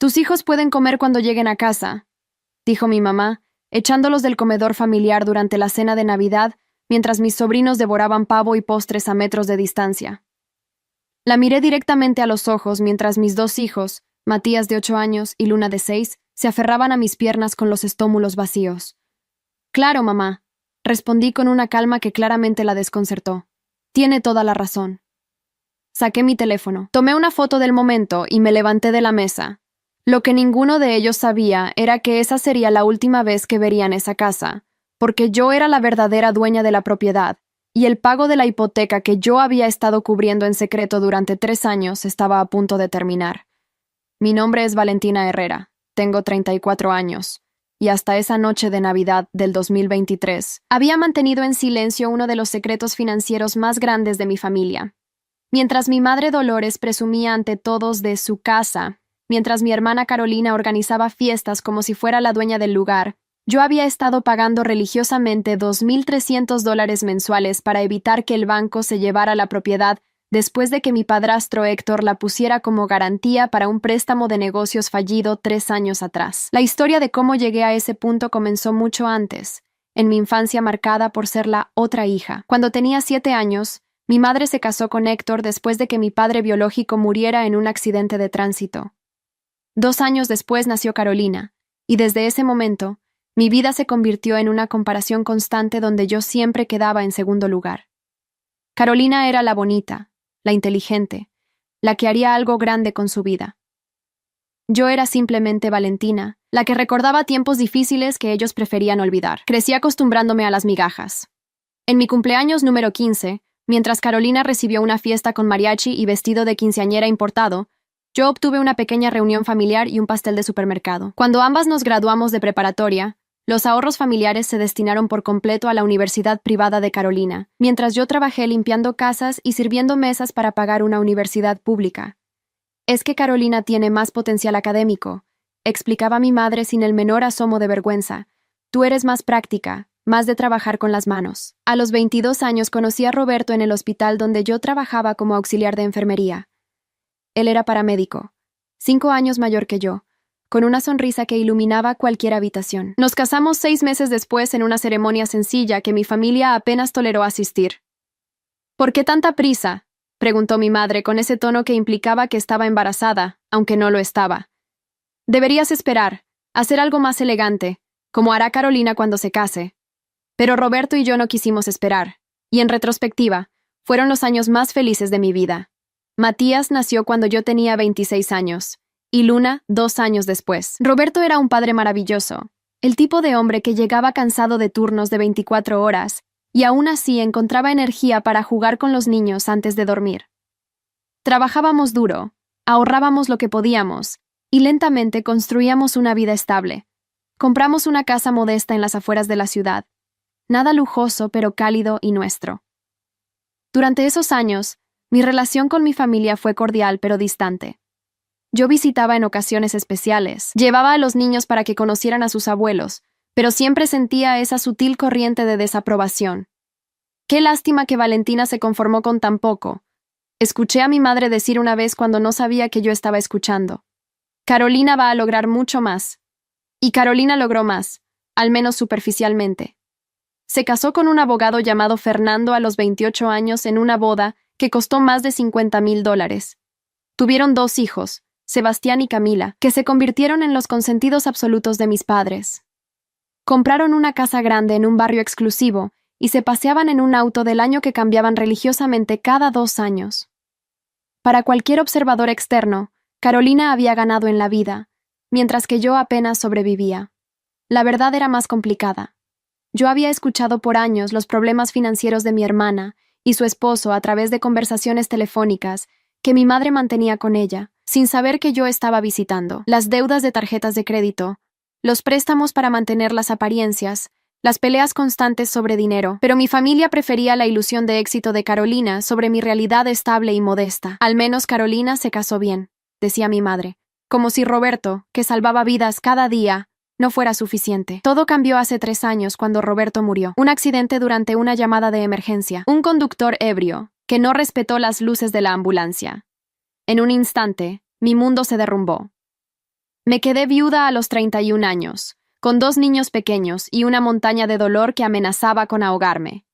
Tus hijos pueden comer cuando lleguen a casa, dijo mi mamá, echándolos del comedor familiar durante la cena de Navidad, mientras mis sobrinos devoraban pavo y postres a metros de distancia. La miré directamente a los ojos mientras mis dos hijos, Matías de 8 años y Luna de 6, se aferraban a mis piernas con los estómulos vacíos. Claro, mamá, respondí con una calma que claramente la desconcertó. Tiene toda la razón. Saqué mi teléfono, tomé una foto del momento y me levanté de la mesa. Lo que ninguno de ellos sabía era que esa sería la última vez que verían esa casa, porque yo era la verdadera dueña de la propiedad, y el pago de la hipoteca que yo había estado cubriendo en secreto durante 3 años estaba a punto de terminar. Mi nombre es Valentina Herrera, tengo 34 años, y hasta esa noche de Navidad del 2023 había mantenido en silencio uno de los secretos financieros más grandes de mi familia. Mientras mi madre Dolores presumía ante todos de su casa, mientras mi hermana Carolina organizaba fiestas como si fuera la dueña del lugar, yo había estado pagando religiosamente $2,300 mensuales para evitar que el banco se llevara la propiedad después de que mi padrastro Héctor la pusiera como garantía para un préstamo de negocios fallido 3 años atrás. La historia de cómo llegué a ese punto comenzó mucho antes, en mi infancia marcada por ser la otra hija. Cuando tenía 7 años, mi madre se casó con Héctor después de que mi padre biológico muriera en un accidente de tránsito. 2 años después nació Carolina, y desde ese momento, mi vida se convirtió en una comparación constante donde yo siempre quedaba en segundo lugar. Carolina era la bonita, la inteligente, la que haría algo grande con su vida. Yo era simplemente Valentina, la que recordaba tiempos difíciles que ellos preferían olvidar. Crecí acostumbrándome a las migajas. En mi cumpleaños número 15, mientras Carolina recibió una fiesta con mariachi y vestido de quinceañera importado, yo obtuve una pequeña reunión familiar y un pastel de supermercado. Cuando ambas nos graduamos de preparatoria, los ahorros familiares se destinaron por completo a la universidad privada de Carolina, mientras yo trabajé limpiando casas y sirviendo mesas para pagar una universidad pública. Es que Carolina tiene más potencial académico, explicaba mi madre sin el menor asomo de vergüenza. Tú eres más práctica, más de trabajar con las manos. A los 22 años conocí a Roberto en el hospital donde yo trabajaba como auxiliar de enfermería. Él era paramédico, 5 años mayor que yo, con una sonrisa que iluminaba cualquier habitación. Nos casamos 6 meses después en una ceremonia sencilla que mi familia apenas toleró asistir. ¿Por qué tanta prisa?, preguntó mi madre con ese tono que implicaba que estaba embarazada, aunque no lo estaba. Deberías esperar, hacer algo más elegante, como hará Carolina cuando se case. Pero Roberto y yo no quisimos esperar, y en retrospectiva, fueron los años más felices de mi vida. Matías nació cuando yo tenía 26 años, y Luna 2 años después. Roberto era un padre maravilloso, el tipo de hombre que llegaba cansado de turnos de 24 horas, y aún así encontraba energía para jugar con los niños antes de dormir. Trabajábamos duro, ahorrábamos lo que podíamos, y lentamente construíamos una vida estable. Compramos una casa modesta en las afueras de la ciudad. Nada lujoso, pero cálido y nuestro. Durante esos años, mi relación con mi familia fue cordial pero distante. Yo visitaba en ocasiones especiales, llevaba a los niños para que conocieran a sus abuelos, pero siempre sentía esa sutil corriente de desaprobación. Qué lástima que Valentina se conformó con tan poco. Escuché a mi madre decir una vez cuando no sabía que yo estaba escuchando. Carolina va a lograr mucho más. Y Carolina logró más, al menos superficialmente. Se casó con un abogado llamado Fernando a los 28 años en una boda que costó más de $50,000. Tuvieron 2 hijos, Sebastián y Camila, que se convirtieron en los consentidos absolutos de mis padres. Compraron una casa grande en un barrio exclusivo y se paseaban en un auto del año que cambiaban religiosamente cada 2 años. Para cualquier observador externo, Carolina había ganado en la vida, mientras que yo apenas sobrevivía. La verdad era más complicada. Yo había escuchado por años los problemas financieros de mi hermana y su esposo a través de conversaciones telefónicas que mi madre mantenía con ella, sin saber que yo estaba visitando. Las deudas de tarjetas de crédito, los préstamos para mantener las apariencias, las peleas constantes sobre dinero, pero mi familia prefería la ilusión de éxito de Carolina sobre mi realidad estable y modesta. Al menos Carolina se casó bien, decía mi madre, como si Roberto, que salvaba vidas cada día, no fuera suficiente. Todo cambió hace 3 años cuando Roberto murió. Un accidente durante una llamada de emergencia. Un conductor ebrio, que no respetó las luces de la ambulancia. En un instante, mi mundo se derrumbó. Me quedé viuda a los 31 años, con 2 niños pequeños y una montaña de dolor que amenazaba con ahogarme.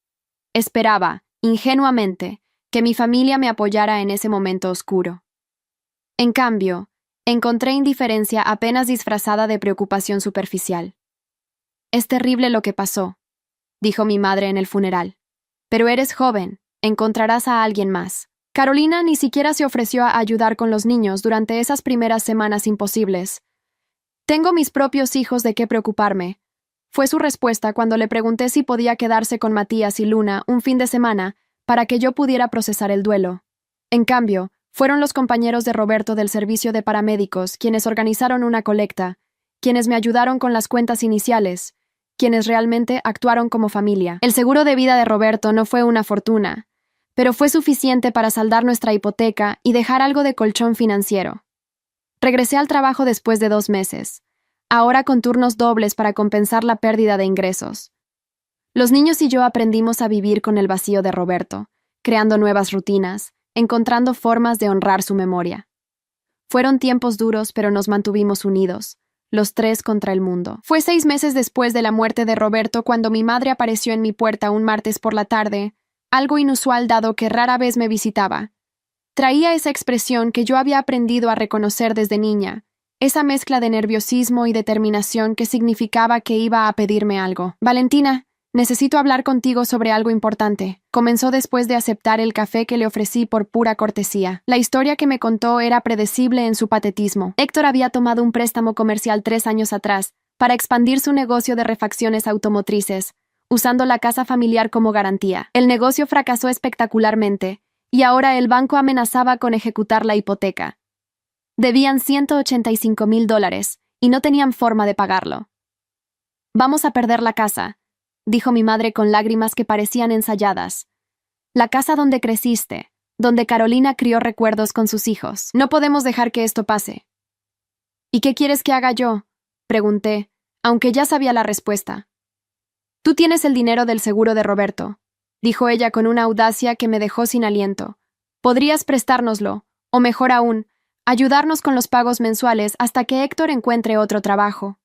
Esperaba, ingenuamente, que mi familia me apoyara en ese momento oscuro. En cambio, encontré indiferencia apenas disfrazada de preocupación superficial. «Es terrible lo que pasó», dijo mi madre en el funeral. «Pero eres joven, encontrarás a alguien más». Carolina ni siquiera se ofreció a ayudar con los niños durante esas primeras semanas imposibles. «Tengo mis propios hijos de qué preocuparme», fue su respuesta cuando le pregunté si podía quedarse con Matías y Luna un fin de semana para que yo pudiera procesar el duelo. En cambio, fueron los compañeros de Roberto del servicio de paramédicos quienes organizaron una colecta, quienes me ayudaron con las cuentas iniciales, quienes realmente actuaron como familia. El seguro de vida de Roberto no fue una fortuna, pero fue suficiente para saldar nuestra hipoteca y dejar algo de colchón financiero. Regresé al trabajo después de 2 meses, ahora con turnos dobles para compensar la pérdida de ingresos. Los niños y yo aprendimos a vivir con el vacío de Roberto, creando nuevas rutinas, encontrando formas de honrar su memoria. Fueron tiempos duros, pero nos mantuvimos unidos, los 3 contra el mundo. Fue 6 meses después de la muerte de Roberto cuando mi madre apareció en mi puerta un martes por la tarde, algo inusual dado que rara vez me visitaba. Traía esa expresión que yo había aprendido a reconocer desde niña, esa mezcla de nerviosismo y determinación que significaba que iba a pedirme algo. «Valentina, necesito hablar contigo sobre algo importante», comenzó después de aceptar el café que le ofrecí por pura cortesía. La historia que me contó era predecible en su patetismo. Héctor había tomado un préstamo comercial 3 años atrás para expandir su negocio de refacciones automotrices, usando la casa familiar como garantía. El negocio fracasó espectacularmente, y ahora el banco amenazaba con ejecutar la hipoteca. Debían $185,000 y no tenían forma de pagarlo. «Vamos a perder la casa», dijo mi madre con lágrimas que parecían ensayadas. «La casa donde creciste, donde Carolina crió recuerdos con sus hijos. No podemos dejar que esto pase». «¿Y qué quieres que haga yo?», pregunté, aunque ya sabía la respuesta. «Tú tienes el dinero del seguro de Roberto», dijo ella con una audacia que me dejó sin aliento. «Podrías prestárnoslo, o mejor aún, ayudarnos con los pagos mensuales hasta que Héctor encuentre otro trabajo».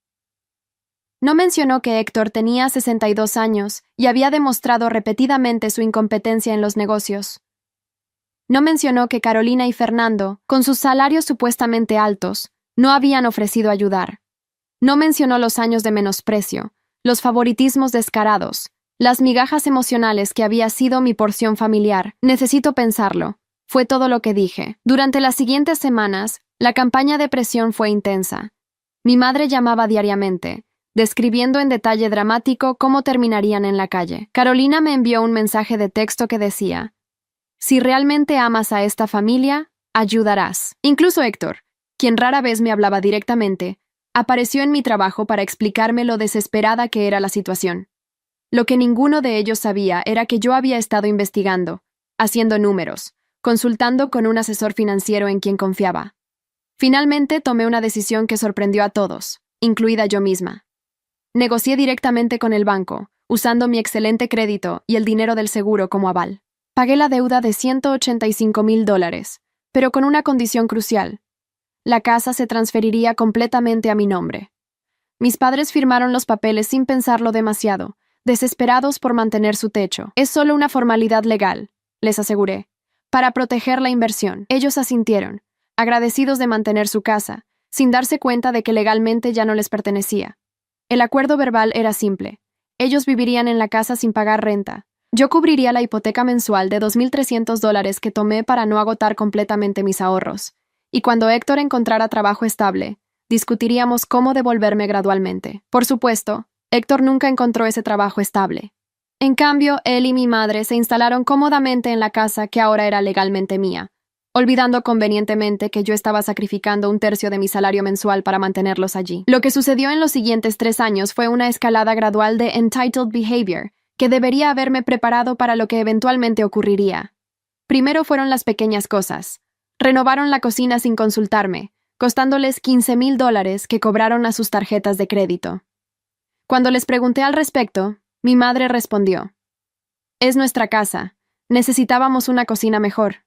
No mencionó que Héctor tenía 62 años y había demostrado repetidamente su incompetencia en los negocios. No mencionó que Carolina y Fernando, con sus salarios supuestamente altos, no habían ofrecido ayudar. No mencionó los años de menosprecio, los favoritismos descarados, las migajas emocionales que había sido mi porción familiar. «Necesito pensarlo», fue todo lo que dije. Durante las siguientes semanas, la campaña de presión fue intensa. Mi madre llamaba diariamente, describiendo en detalle dramático cómo terminarían en la calle. Carolina me envió un mensaje de texto que decía: «Si realmente amas a esta familia, ayudarás». Incluso Héctor, quien rara vez me hablaba directamente, apareció en mi trabajo para explicarme lo desesperada que era la situación. Lo que ninguno de ellos sabía era que yo había estado investigando, haciendo números, consultando con un asesor financiero en quien confiaba. Finalmente tomé una decisión que sorprendió a todos, incluida yo misma. Negocié directamente con el banco, usando mi excelente crédito y el dinero del seguro como aval. Pagué la deuda de $185,000, pero con una condición crucial. La casa se transferiría completamente a mi nombre. Mis padres firmaron los papeles sin pensarlo demasiado, desesperados por mantener su techo. «Es solo una formalidad legal», les aseguré, «para proteger la inversión». Ellos asintieron, agradecidos de mantener su casa, sin darse cuenta de que legalmente ya no les pertenecía. El acuerdo verbal era simple. Ellos vivirían en la casa sin pagar renta. Yo cubriría la hipoteca mensual de $2,300 que tomé para no agotar completamente mis ahorros. Y cuando Héctor encontrara trabajo estable, discutiríamos cómo devolverme gradualmente. Por supuesto, Héctor nunca encontró ese trabajo estable. En cambio, él y mi madre se instalaron cómodamente en la casa que ahora era legalmente mía, olvidando convenientemente que yo estaba sacrificando 1/3 de mi salario mensual para mantenerlos allí. Lo que sucedió en los siguientes 3 años fue una escalada gradual de entitled behavior, que debería haberme preparado para lo que eventualmente ocurriría. Primero fueron las pequeñas cosas. Renovaron la cocina sin consultarme, costándoles $15,000 que cobraron a sus tarjetas de crédito. Cuando les pregunté al respecto, mi madre respondió: «Es nuestra casa. Necesitábamos una cocina mejor».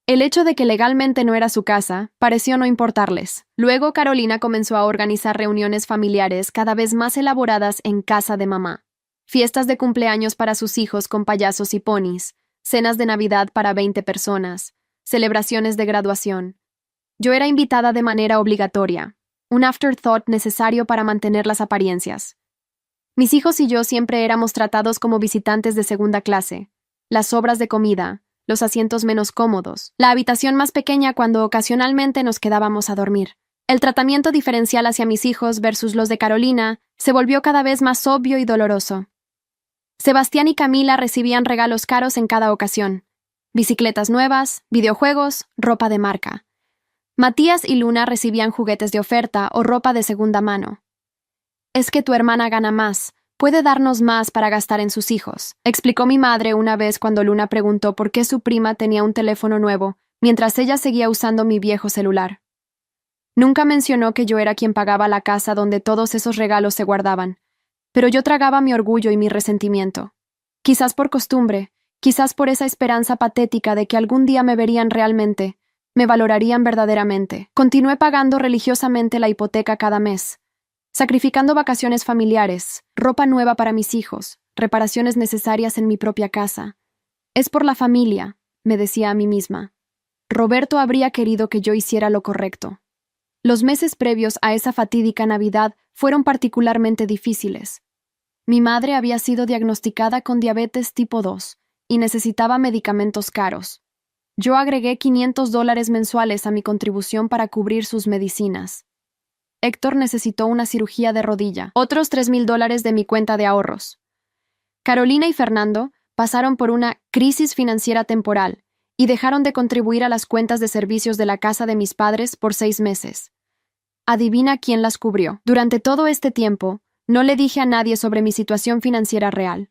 El hecho de que legalmente no era su casa pareció no importarles. Luego Carolina comenzó a organizar reuniones familiares cada vez más elaboradas en casa de mamá. Fiestas de cumpleaños para sus hijos con payasos y ponis, cenas de Navidad para 20 personas, celebraciones de graduación. Yo era invitada de manera obligatoria, un afterthought necesario para mantener las apariencias. Mis hijos y yo siempre éramos tratados como visitantes de segunda clase. Las sobras de comida, los asientos menos cómodos, la habitación más pequeña cuando ocasionalmente nos quedábamos a dormir. El tratamiento diferencial hacia mis hijos versus los de Carolina se volvió cada vez más obvio y doloroso. Sebastián y Camila recibían regalos caros en cada ocasión. Bicicletas nuevas, videojuegos, ropa de marca. Matías y Luna recibían juguetes de oferta o ropa de segunda mano. Es que tu hermana gana más, puede darnos más para gastar en sus hijos, explicó mi madre una vez cuando Luna preguntó por qué su prima tenía un teléfono nuevo, mientras ella seguía usando mi viejo celular. Nunca mencionó que yo era quien pagaba la casa donde todos esos regalos se guardaban, pero yo tragaba mi orgullo y mi resentimiento. Quizás por costumbre, quizás por esa esperanza patética de que algún día me verían realmente, me valorarían verdaderamente. Continué pagando religiosamente la hipoteca cada mes, sacrificando vacaciones familiares, ropa nueva para mis hijos, reparaciones necesarias en mi propia casa. Es por la familia, me decía a mí misma. Roberto habría querido que yo hiciera lo correcto. Los meses previos a esa fatídica Navidad fueron particularmente difíciles. Mi madre había sido diagnosticada con diabetes tipo 2 y necesitaba medicamentos caros. Yo agregué $500 mensuales a mi contribución para cubrir sus medicinas. Héctor necesitó una cirugía de rodilla, otros $3,000 de mi cuenta de ahorros. Carolina y Fernando pasaron por una crisis financiera temporal y dejaron de contribuir a las cuentas de servicios de la casa de mis padres por 6 meses. Adivina quién las cubrió. Durante todo este tiempo, no le dije a nadie sobre mi situación financiera real.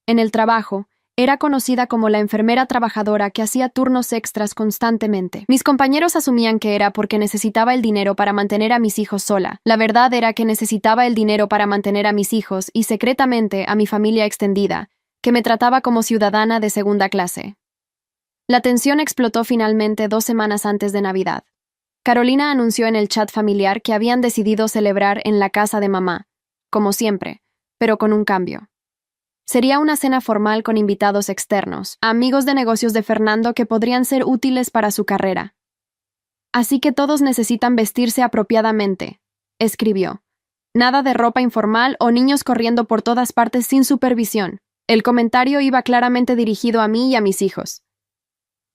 En el trabajo, era conocida como la enfermera trabajadora que hacía turnos extras constantemente. Mis compañeros asumían que era porque necesitaba el dinero para mantener a mis hijos sola. La verdad era que necesitaba el dinero para mantener a mis hijos y secretamente a mi familia extendida, que me trataba como ciudadana de segunda clase. La tensión explotó finalmente 2 semanas antes de Navidad. Carolina anunció en el chat familiar que habían decidido celebrar en la casa de mamá, como siempre, pero con un cambio. Sería una cena formal con invitados externos, amigos de negocios de Fernando que podrían ser útiles para su carrera. Así que todos necesitan vestirse apropiadamente, escribió. Nada de ropa informal o niños corriendo por todas partes sin supervisión. El comentario iba claramente dirigido a mí y a mis hijos.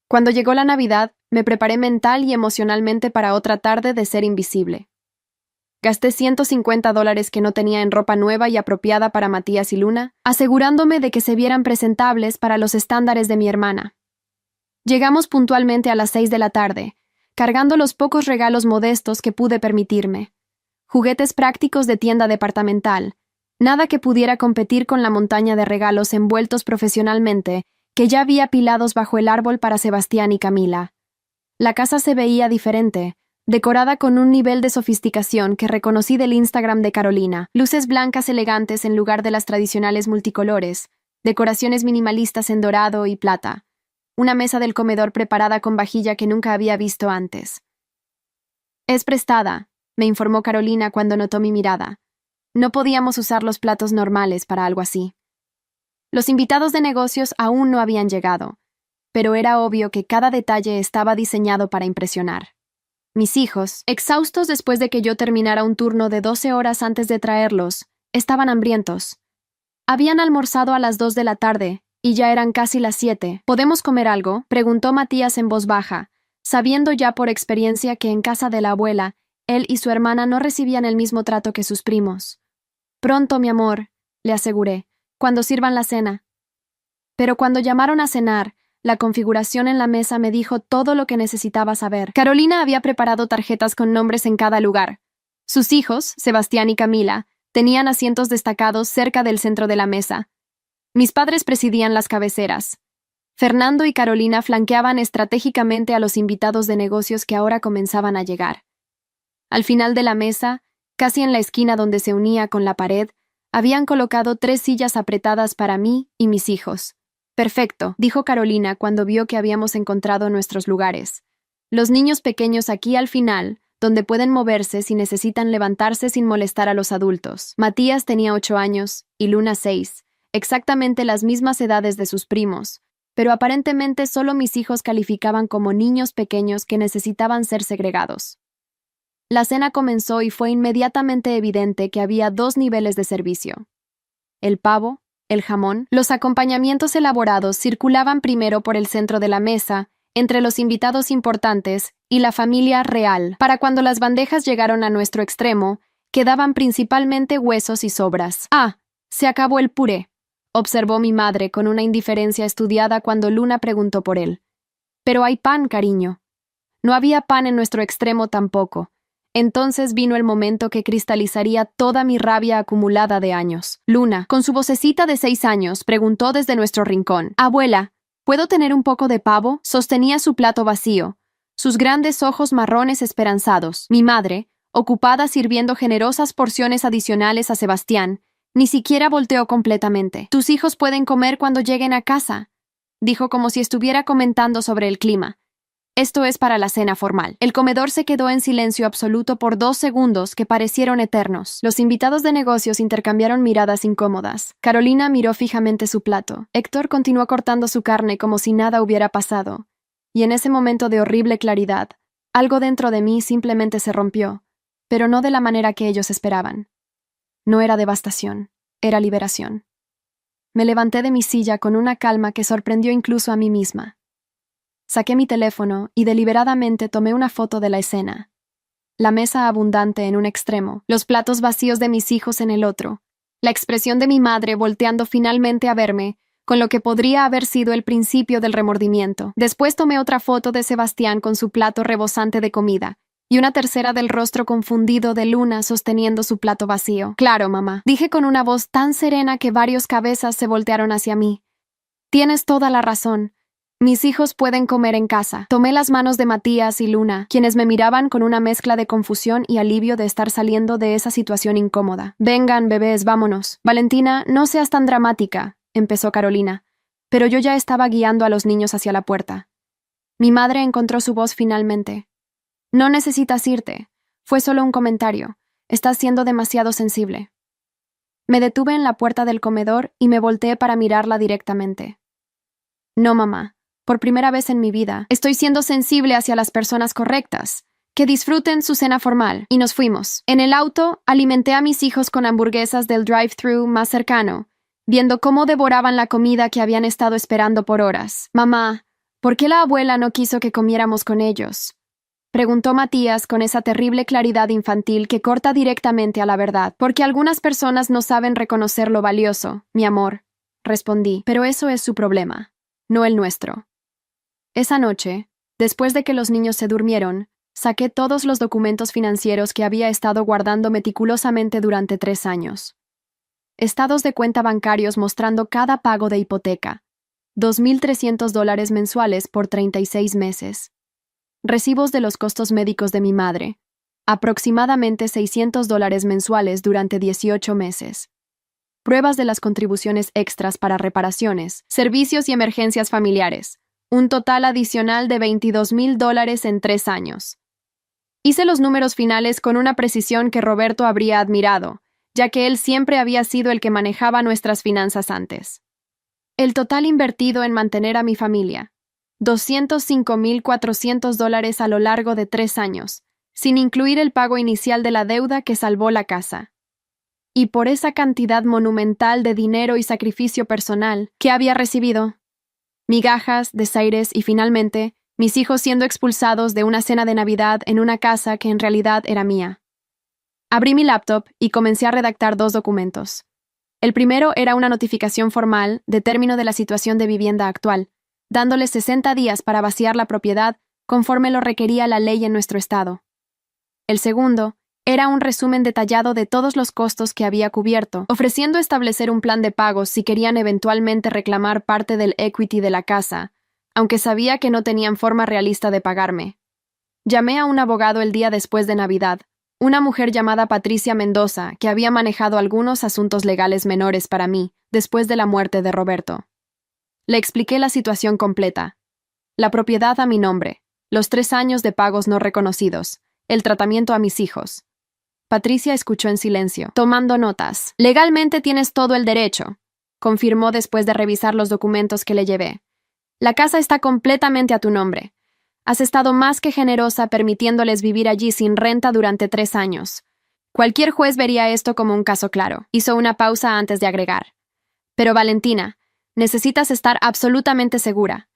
Cuando llegó la Navidad, me preparé mental y emocionalmente para otra tarde de ser invisible. Gasté $150 que no tenía en ropa nueva y apropiada para Matías y Luna, asegurándome de que se vieran presentables para los estándares de mi hermana. Llegamos puntualmente a las 6 de la tarde, cargando los pocos regalos modestos que pude permitirme. Juguetes prácticos de tienda departamental, nada que pudiera competir con la montaña de regalos envueltos profesionalmente que ya había apilados bajo el árbol para Sebastián y Camila. La casa se veía diferente, decorada con un nivel de sofisticación que reconocí del Instagram de Carolina, luces blancas elegantes en lugar de las tradicionales multicolores, decoraciones minimalistas en dorado y plata, una mesa del comedor preparada con vajilla que nunca había visto antes. Es prestada, me informó Carolina cuando notó mi mirada. No podíamos usar los platos normales para algo así. Los invitados de negocios aún no habían llegado, pero era obvio que cada detalle estaba diseñado para impresionar. Mis hijos, exhaustos después de que yo terminara un turno de 12 horas antes de traerlos, estaban hambrientos. Habían almorzado a las 2 de la tarde, y ya eran casi las 7. ¿Podemos comer algo?, preguntó Matías en voz baja, sabiendo ya por experiencia que en casa de la abuela, él y su hermana no recibían el mismo trato que sus primos. Pronto, mi amor, le aseguré, cuando sirvan la cena. Pero cuando llamaron a cenar, la configuración en la mesa me dijo todo lo que necesitaba saber. Carolina había preparado tarjetas con nombres en cada lugar. Sus hijos, Sebastián y Camila, tenían asientos destacados cerca del centro de la mesa. Mis padres presidían las cabeceras. Fernando y Carolina flanqueaban estratégicamente a los invitados de negocios que ahora comenzaban a llegar. Al final de la mesa, casi en la esquina donde se unía con la pared, habían colocado 3 sillas apretadas para mí y mis hijos. Perfecto, dijo Carolina cuando vio que habíamos encontrado nuestros lugares. Los niños pequeños aquí al final, donde pueden moverse si necesitan levantarse sin molestar a los adultos. Matías tenía 8 años y Luna 6, exactamente las mismas edades de sus primos, pero aparentemente solo mis hijos calificaban como niños pequeños que necesitaban ser segregados. La cena comenzó y fue inmediatamente evidente que había 2 niveles de servicio. El pavo, el jamón, los acompañamientos elaborados circulaban primero por el centro de la mesa, entre los invitados importantes y la familia real. Para cuando las bandejas llegaron a nuestro extremo, quedaban principalmente huesos y sobras. «Ah, se acabó el puré», observó mi madre con una indiferencia estudiada cuando Luna preguntó por él. «Pero hay pan, cariño». No había pan en nuestro extremo tampoco. Entonces vino el momento que cristalizaría toda mi rabia acumulada de años. Luna, con su vocecita de 6 años, preguntó desde nuestro rincón. «Abuela, ¿puedo tener un poco de pavo?». Sostenía su plato vacío, sus grandes ojos marrones esperanzados. Mi madre, ocupada sirviendo generosas porciones adicionales a Sebastián, ni siquiera volteó completamente. «Tus hijos pueden comer cuando lleguen a casa», dijo como si estuviera comentando sobre el clima. «Esto es para la cena formal». El comedor se quedó en silencio absoluto por 2 segundos que parecieron eternos. Los invitados de negocios intercambiaron miradas incómodas. Carolina miró fijamente su plato. Héctor continuó cortando su carne como si nada hubiera pasado. Y en ese momento de horrible claridad, algo dentro de mí simplemente se rompió, pero no de la manera que ellos esperaban. No era devastación, era liberación. Me levanté de mi silla con una calma que sorprendió incluso a mí misma. Saqué mi teléfono y deliberadamente tomé una foto de la escena. La mesa abundante en un extremo, los platos vacíos de mis hijos en el otro, la expresión de mi madre volteando finalmente a verme, con lo que podría haber sido el principio del remordimiento. Después tomé otra foto de Sebastián con su plato rebosante de comida, y una tercera del rostro confundido de Luna sosteniendo su plato vacío. «Claro, mamá», dije con una voz tan serena que varios cabezas se voltearon hacia mí. «Tienes toda la razón. Mis hijos pueden comer en casa». Tomé las manos de Matías y Luna, quienes me miraban con una mezcla de confusión y alivio de estar saliendo de esa situación incómoda. «Vengan, bebés, vámonos». «Valentina, no seas tan dramática», empezó Carolina, pero yo ya estaba guiando a los niños hacia la puerta. Mi madre encontró su voz finalmente. «No necesitas irte. Fue solo un comentario. Estás siendo demasiado sensible». Me detuve en la puerta del comedor y me volteé para mirarla directamente. «No, mamá. Por primera vez en mi vida, estoy siendo sensible hacia las personas correctas. Que disfruten su cena formal». Y nos fuimos. En el auto, alimenté a mis hijos con hamburguesas del drive-thru más cercano, viendo cómo devoraban la comida que habían estado esperando por horas. «Mamá, ¿por qué la abuela no quiso que comiéramos con ellos?», preguntó Matías con esa terrible claridad infantil que corta directamente a la verdad. «Porque algunas personas no saben reconocer lo valioso, mi amor», respondí. «Pero eso es su problema, no el nuestro». Esa noche, después de que los niños se durmieron, saqué todos los documentos financieros que había estado guardando meticulosamente durante 3 años. Estados de cuenta bancarios mostrando cada pago de hipoteca, $2,300 mensuales por 36 meses. Recibos de los costos médicos de mi madre, aproximadamente $600 mensuales durante 18 meses. Pruebas de las contribuciones extras para reparaciones, servicios y emergencias familiares, un total adicional de $22,000 en 3 años. Hice los números finales con una precisión que Roberto habría admirado, ya que él siempre había sido el que manejaba nuestras finanzas antes. El total invertido en mantener a mi familia, $205,400 a lo largo de 3 años, sin incluir el pago inicial de la deuda que salvó la casa. Y por esa cantidad monumental de dinero y sacrificio personal que había recibido, migajas, desaires y finalmente, mis hijos siendo expulsados de una cena de Navidad en una casa que en realidad era mía. Abrí mi laptop y comencé a redactar 2 documentos. El primero era una notificación formal de término de la situación de vivienda actual, dándole 60 días para vaciar la propiedad conforme lo requería la ley en nuestro estado. El segundo era un resumen detallado de todos los costos que había cubierto, ofreciendo establecer un plan de pagos si querían eventualmente reclamar parte del equity de la casa, aunque sabía que no tenían forma realista de pagarme. Llamé a un abogado el día después de Navidad, una mujer llamada Patricia Mendoza, que había manejado algunos asuntos legales menores para mí después de la muerte de Roberto. Le expliqué la situación completa. La propiedad a mi nombre, los 3 años de pagos no reconocidos, el tratamiento a mis hijos. Patricia escuchó en silencio, tomando notas. Legalmente tienes todo el derecho, confirmó después de revisar los documentos que le llevé. La casa está completamente a tu nombre. Has estado más que generosa permitiéndoles vivir allí sin renta durante 3 años. Cualquier juez vería esto como un caso claro. Hizo una pausa antes de agregar. Pero Valentina, necesitas estar absolutamente segura.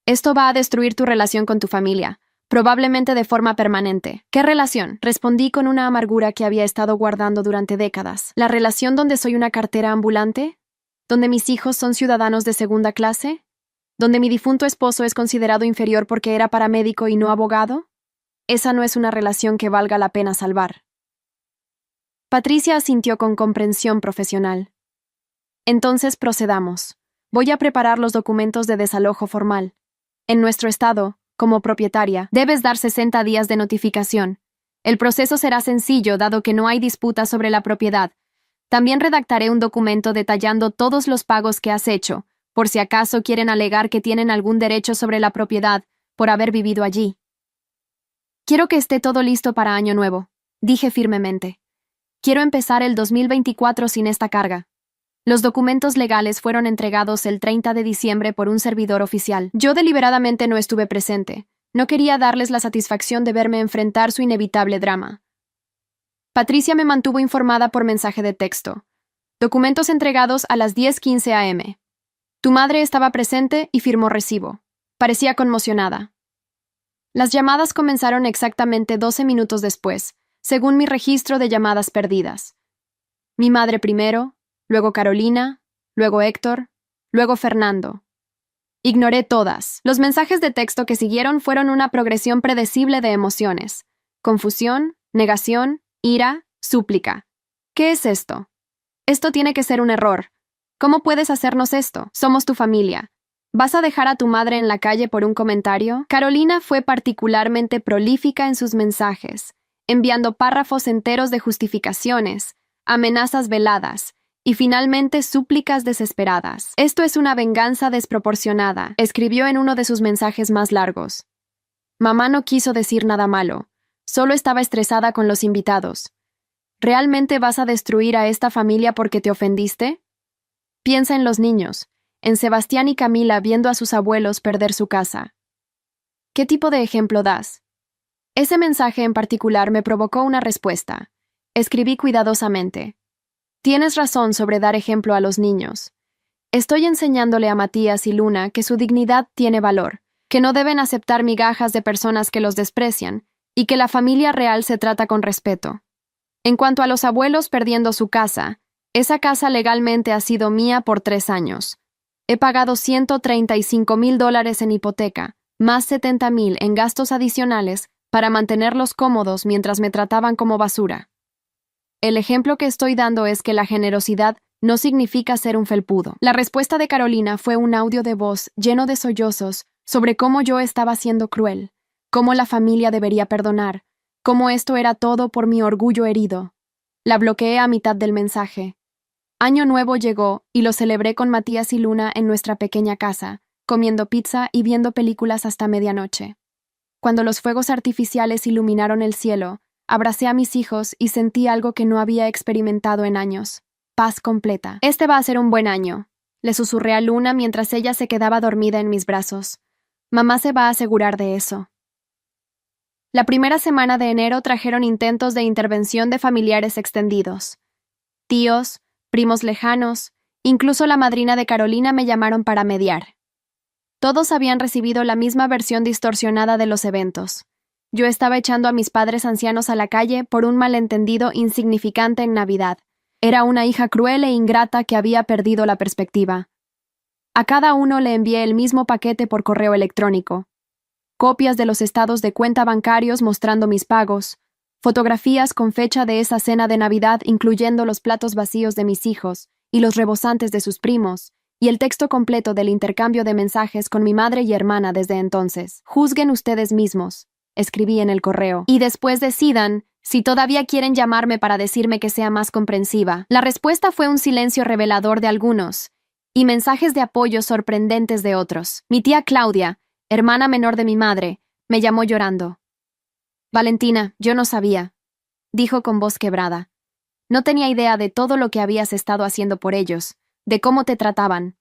Esto va a destruir tu relación con tu familia, probablemente de forma permanente. ¿Qué relación? Respondí con una amargura que había estado guardando durante décadas. ¿La relación donde soy una cartera ambulante? ¿Donde mis hijos son ciudadanos de segunda clase? ¿Donde mi difunto esposo es considerado inferior porque era paramédico y no abogado? Esa no es una relación que valga la pena salvar. Patricia asintió con comprensión profesional. Entonces procedamos. Voy a preparar los documentos de desalojo formal. En nuestro estado, como propietaria, debes dar 60 días de notificación. El proceso será sencillo dado que no hay disputa sobre la propiedad. También redactaré un documento detallando todos los pagos que has hecho, por si acaso quieren alegar que tienen algún derecho sobre la propiedad por haber vivido allí. Quiero que esté todo listo para Año Nuevo, dije firmemente. Quiero empezar el 2024 sin esta carga. Los documentos legales fueron entregados el 30 de diciembre por un servidor oficial. Yo deliberadamente no estuve presente. No quería darles la satisfacción de verme enfrentar su inevitable drama. Patricia me mantuvo informada por mensaje de texto. Documentos entregados a las 10:15 a.m. Tu madre estaba presente y firmó recibo. Parecía conmocionada. Las llamadas comenzaron exactamente 12 minutos después, según mi registro de llamadas perdidas. Mi madre primero, luego Carolina, luego Héctor, luego Fernando. Ignoré todas. Los mensajes de texto que siguieron fueron una progresión predecible de emociones. Confusión, negación, ira, súplica. ¿Qué es esto? Esto tiene que ser un error. ¿Cómo puedes hacernos esto? Somos tu familia. ¿Vas a dejar a tu madre en la calle por un comentario? Carolina fue particularmente prolífica en sus mensajes, enviando párrafos enteros de justificaciones, amenazas veladas, y finalmente súplicas desesperadas. Esto es una venganza desproporcionada, escribió en uno de sus mensajes más largos. Mamá no quiso decir nada malo, solo estaba estresada con los invitados. ¿Realmente vas a destruir a esta familia porque te ofendiste? Piensa en los niños, en Sebastián y Camila viendo a sus abuelos perder su casa. ¿Qué tipo de ejemplo das? Ese mensaje en particular me provocó una respuesta. Escribí cuidadosamente. Tienes razón sobre dar ejemplo a los niños. Estoy enseñándole a Matías y Luna que su dignidad tiene valor, que no deben aceptar migajas de personas que los desprecian, y que la familia real se trata con respeto. En cuanto a los abuelos perdiendo su casa, esa casa legalmente ha sido mía por 3 años. He pagado $135,000 en hipoteca, más $70,000 en gastos adicionales para mantenerlos cómodos mientras me trataban como basura. El ejemplo que estoy dando es que la generosidad no significa ser un felpudo. La respuesta de Carolina fue un audio de voz lleno de sollozos sobre cómo yo estaba siendo cruel, cómo la familia debería perdonar, cómo esto era todo por mi orgullo herido. La bloqueé a mitad del mensaje. Año Nuevo llegó y lo celebré con Matías y Luna en nuestra pequeña casa, comiendo pizza y viendo películas hasta medianoche. Cuando los fuegos artificiales iluminaron el cielo, abracé a mis hijos y sentí algo que no había experimentado en años. Paz completa. Este va a ser un buen año, le susurré a Luna mientras ella se quedaba dormida en mis brazos. Mamá se va a asegurar de eso. La primera semana de enero trajeron intentos de intervención de familiares extendidos. Tíos, primos lejanos, incluso la madrina de Carolina me llamaron para mediar. Todos habían recibido la misma versión distorsionada de los eventos. Yo estaba echando a mis padres ancianos a la calle por un malentendido insignificante en Navidad. Era una hija cruel e ingrata que había perdido la perspectiva. A cada uno le envié el mismo paquete por correo electrónico. Copias de los estados de cuenta bancarios mostrando mis pagos, fotografías con fecha de esa cena de Navidad incluyendo los platos vacíos de mis hijos y los rebosantes de sus primos, y el texto completo del intercambio de mensajes con mi madre y hermana desde entonces. Juzguen ustedes mismos, escribí en el correo, y después decidan si todavía quieren llamarme para decirme que sea más comprensiva. La respuesta fue un silencio revelador de algunos, y mensajes de apoyo sorprendentes de otros. Mi tía Claudia, hermana menor de mi madre, me llamó llorando. Valentina, yo no sabía, dijo con voz quebrada. No tenía idea de todo lo que habías estado haciendo por ellos, de cómo te trataban.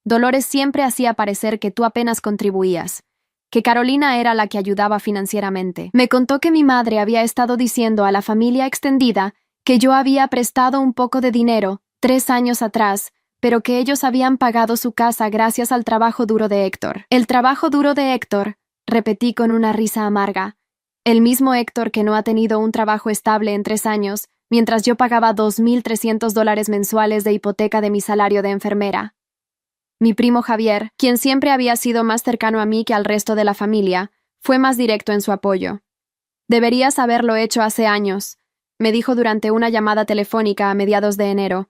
Dolores siempre hacía parecer que tú apenas contribuías, que Carolina era la que ayudaba financieramente. Me contó que mi madre había estado diciendo a la familia extendida que yo había prestado un poco de dinero 3 años atrás, pero que ellos habían pagado su casa gracias al trabajo duro de Héctor. El trabajo duro de Héctor, repetí con una risa amarga. El mismo Héctor que no ha tenido un trabajo estable en 3 años, mientras yo pagaba $2,300 mensuales de hipoteca de mi salario de enfermera. Mi primo Javier, quien siempre había sido más cercano a mí que al resto de la familia, fue más directo en su apoyo. Deberías haberlo hecho hace años, me dijo durante una llamada telefónica a mediados de enero.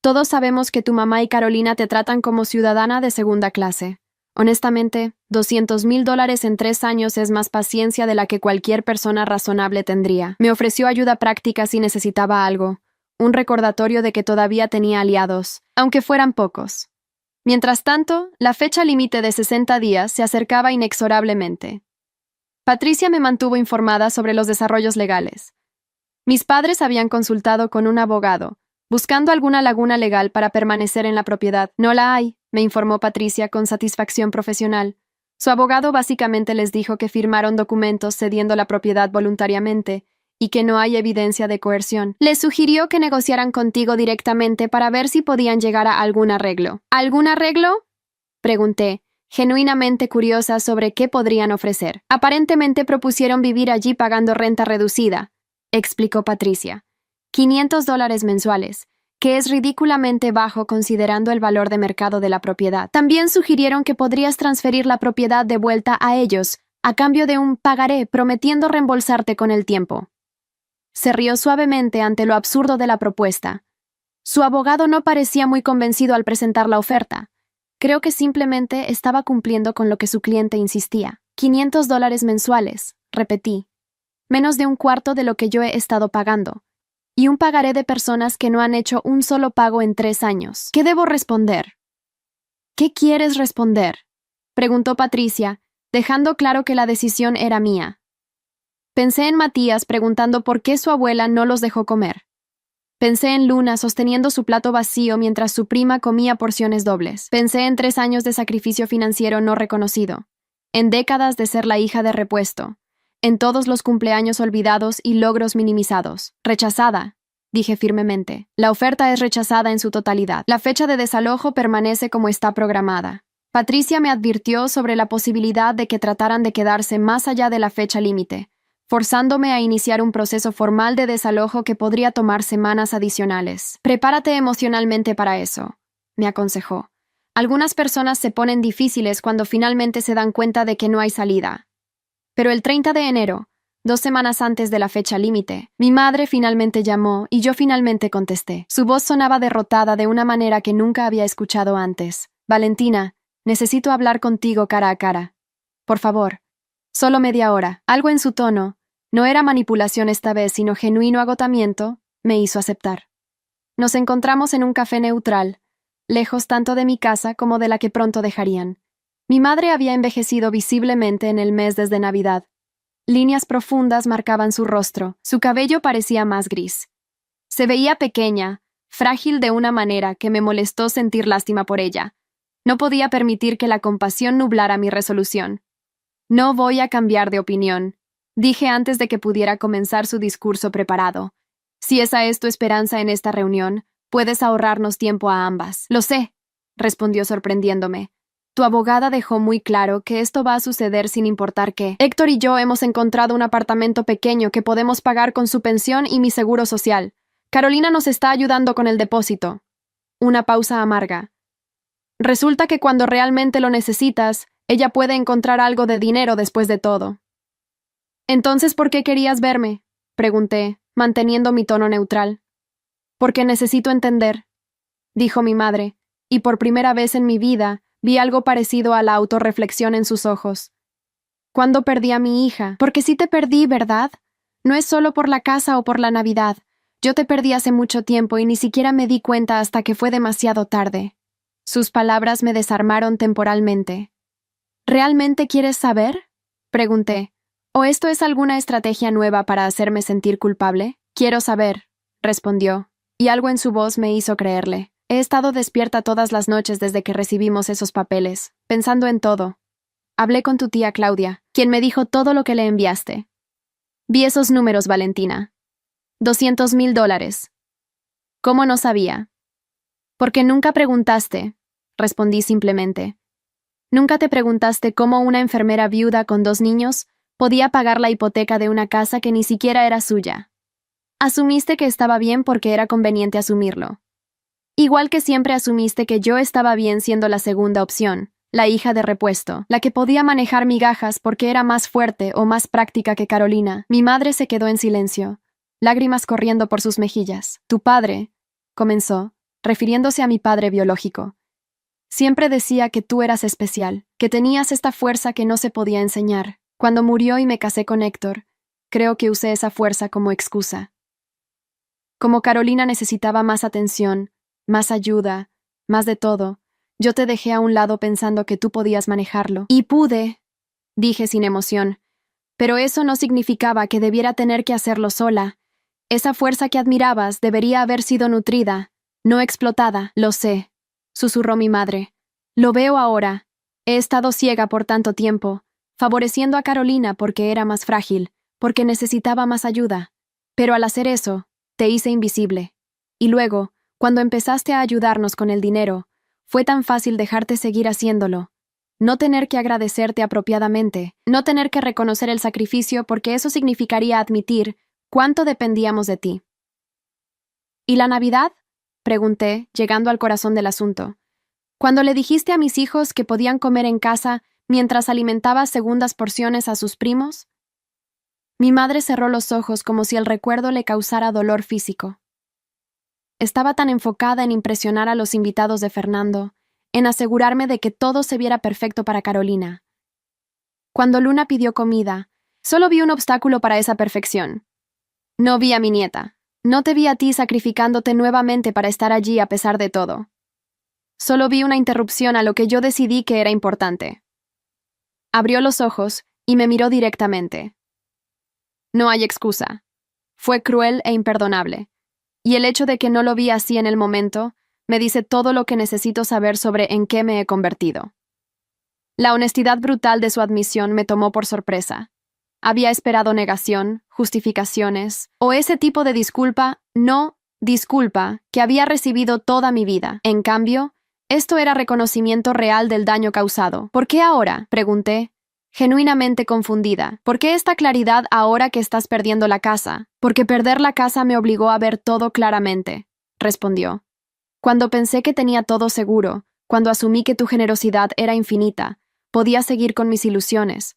Todos sabemos que tu mamá y Carolina te tratan como ciudadana de segunda clase. Honestamente, $200,000 en 3 años es más paciencia de la que cualquier persona razonable tendría. Me ofreció ayuda práctica si necesitaba algo, un recordatorio de que todavía tenía aliados, aunque fueran pocos. Mientras tanto, la fecha límite de 60 días se acercaba inexorablemente. Patricia me mantuvo informada sobre los desarrollos legales. Mis padres habían consultado con un abogado, buscando alguna laguna legal para permanecer en la propiedad. No la hay, me informó Patricia con satisfacción profesional. Su abogado básicamente les dijo que firmaron documentos cediendo la propiedad voluntariamente y que no hay evidencia de coerción. Les sugirió que negociaran contigo directamente para ver si podían llegar a algún arreglo. ¿Algún arreglo?, pregunté, genuinamente curiosa sobre qué podrían ofrecer. Aparentemente propusieron vivir allí pagando renta reducida, explicó Patricia. $500 mensuales, que es ridículamente bajo considerando el valor de mercado de la propiedad. También sugirieron que podrías transferir la propiedad de vuelta a ellos, a cambio de un pagaré prometiendo reembolsarte con el tiempo. Se rió suavemente ante lo absurdo de la propuesta. Su abogado no parecía muy convencido al presentar la oferta. Creo que simplemente estaba cumpliendo con lo que su cliente insistía. $500 mensuales, repetí. Menos de un cuarto de lo que yo he estado pagando. Y un pagaré de personas que no han hecho un solo pago en 3 años. ¿Qué debo responder? ¿Qué quieres responder?, preguntó Patricia, dejando claro que la decisión era mía. Pensé en Matías preguntando por qué su abuela no los dejó comer. Pensé en Luna sosteniendo su plato vacío mientras su prima comía porciones dobles. Pensé en 3 años de sacrificio financiero no reconocido, en décadas de ser la hija de repuesto, en todos los cumpleaños olvidados y logros minimizados. Rechazada, dije firmemente. La oferta es rechazada en su totalidad. La fecha de desalojo permanece como está programada. Patricia me advirtió sobre la posibilidad de que trataran de quedarse más allá de la fecha límite, forzándome a iniciar un proceso formal de desalojo que podría tomar semanas adicionales. Prepárate emocionalmente para eso, me aconsejó. Algunas personas se ponen difíciles cuando finalmente se dan cuenta de que no hay salida. Pero el 30 de enero, 2 semanas antes de la fecha límite, mi madre finalmente llamó y yo finalmente contesté. Su voz sonaba derrotada de una manera que nunca había escuchado antes. Valentina, necesito hablar contigo cara a cara. Por favor. Solo media hora. Algo en su tono, no era manipulación esta vez, sino genuino agotamiento, me hizo aceptar. Nos encontramos en un café neutral, lejos tanto de mi casa como de la que pronto dejarían. Mi madre había envejecido visiblemente en el mes desde Navidad. Líneas profundas marcaban su rostro, su cabello parecía más gris. Se veía pequeña, frágil de una manera que me molestó sentir lástima por ella. No podía permitir que la compasión nublara mi resolución. No voy a cambiar de opinión, dije antes de que pudiera comenzar su discurso preparado. Si esa es tu esperanza en esta reunión, puedes ahorrarnos tiempo a ambas. Lo sé, respondió sorprendiéndome. Tu abogada dejó muy claro que esto va a suceder sin importar qué. Héctor y yo hemos encontrado un apartamento pequeño que podemos pagar con su pensión y mi seguro social. Carolina nos está ayudando con el depósito. Una pausa amarga. Resulta que cuando realmente lo necesitas, ella puede encontrar algo de dinero después de todo. ¿Entonces por qué querías verme?, pregunté, manteniendo mi tono neutral. Porque necesito entender, dijo mi madre, y por primera vez en mi vida vi algo parecido a la autorreflexión en sus ojos. ¿Cuándo perdí a mi hija? Porque sí te perdí, ¿verdad? No es solo por la casa o por la Navidad. Yo te perdí hace mucho tiempo y ni siquiera me di cuenta hasta que fue demasiado tarde. Sus palabras me desarmaron temporalmente. ¿Realmente quieres saber? Pregunté. ¿O esto es alguna estrategia nueva para hacerme sentir culpable? Quiero saber, respondió, y algo en su voz me hizo creerle. He estado despierta todas las noches desde que recibimos esos papeles, pensando en todo. Hablé con tu tía Claudia, quien me dijo todo lo que le enviaste. Vi esos números, Valentina. $200,000. ¿Cómo no sabía? Porque nunca preguntaste, respondí simplemente. ¿Nunca te preguntaste cómo una enfermera viuda con 2 niños podía pagar la hipoteca de una casa que ni siquiera era suya? Asumiste que estaba bien porque era conveniente asumirlo. Igual que siempre asumiste que yo estaba bien siendo la segunda opción, la hija de repuesto, la que podía manejar migajas porque era más fuerte o más práctica que Carolina. Mi madre se quedó en silencio, lágrimas corriendo por sus mejillas. Tu padre, comenzó, refiriéndose a mi padre biológico. Siempre decía que tú eras especial, que tenías esta fuerza que no se podía enseñar. Cuando murió y me casé con Héctor, creo que usé esa fuerza como excusa. Como Carolina necesitaba más atención, más ayuda, más de todo, yo te dejé a un lado pensando que tú podías manejarlo. Y pude, dije sin emoción, pero eso no significaba que debiera tener que hacerlo sola. Esa fuerza que admirabas debería haber sido nutrida, no explotada. Lo sé, susurró mi madre. Lo veo ahora. He estado ciega por tanto tiempo, favoreciendo a Carolina porque era más frágil, porque necesitaba más ayuda. Pero al hacer eso, te hice invisible. Y luego, cuando empezaste a ayudarnos con el dinero, fue tan fácil dejarte seguir haciéndolo. No tener que agradecerte apropiadamente, no tener que reconocer el sacrificio porque eso significaría admitir cuánto dependíamos de ti. ¿Y la Navidad? Pregunté, llegando al corazón del asunto. Cuando le dijiste a mis hijos que podían comer en casa mientras alimentabas segundas porciones a sus primos. Mi madre cerró los ojos como si el recuerdo le causara dolor físico. Estaba tan enfocada en impresionar a los invitados de Fernando, en asegurarme de que todo se viera perfecto para Carolina. Cuando Luna pidió comida, solo vi un obstáculo para esa perfección. No vi a mi nieta. No te vi a ti sacrificándote nuevamente para estar allí a pesar de todo. Solo vi una interrupción a lo que yo decidí que era importante. Abrió los ojos y me miró directamente. No hay excusa. Fue cruel e imperdonable. Y el hecho de que no lo vi así en el momento me dice todo lo que necesito saber sobre en qué me he convertido. La honestidad brutal de su admisión me tomó por sorpresa. Había esperado negación, justificaciones, o ese tipo de disculpa, que había recibido toda mi vida. En cambio, esto era reconocimiento real del daño causado. ¿Por qué ahora?, pregunté, genuinamente confundida. ¿Por qué esta claridad ahora que estás perdiendo la casa? Porque perder la casa me obligó a ver todo claramente, respondió. Cuando pensé que tenía todo seguro, cuando asumí que tu generosidad era infinita, podía seguir con mis ilusiones.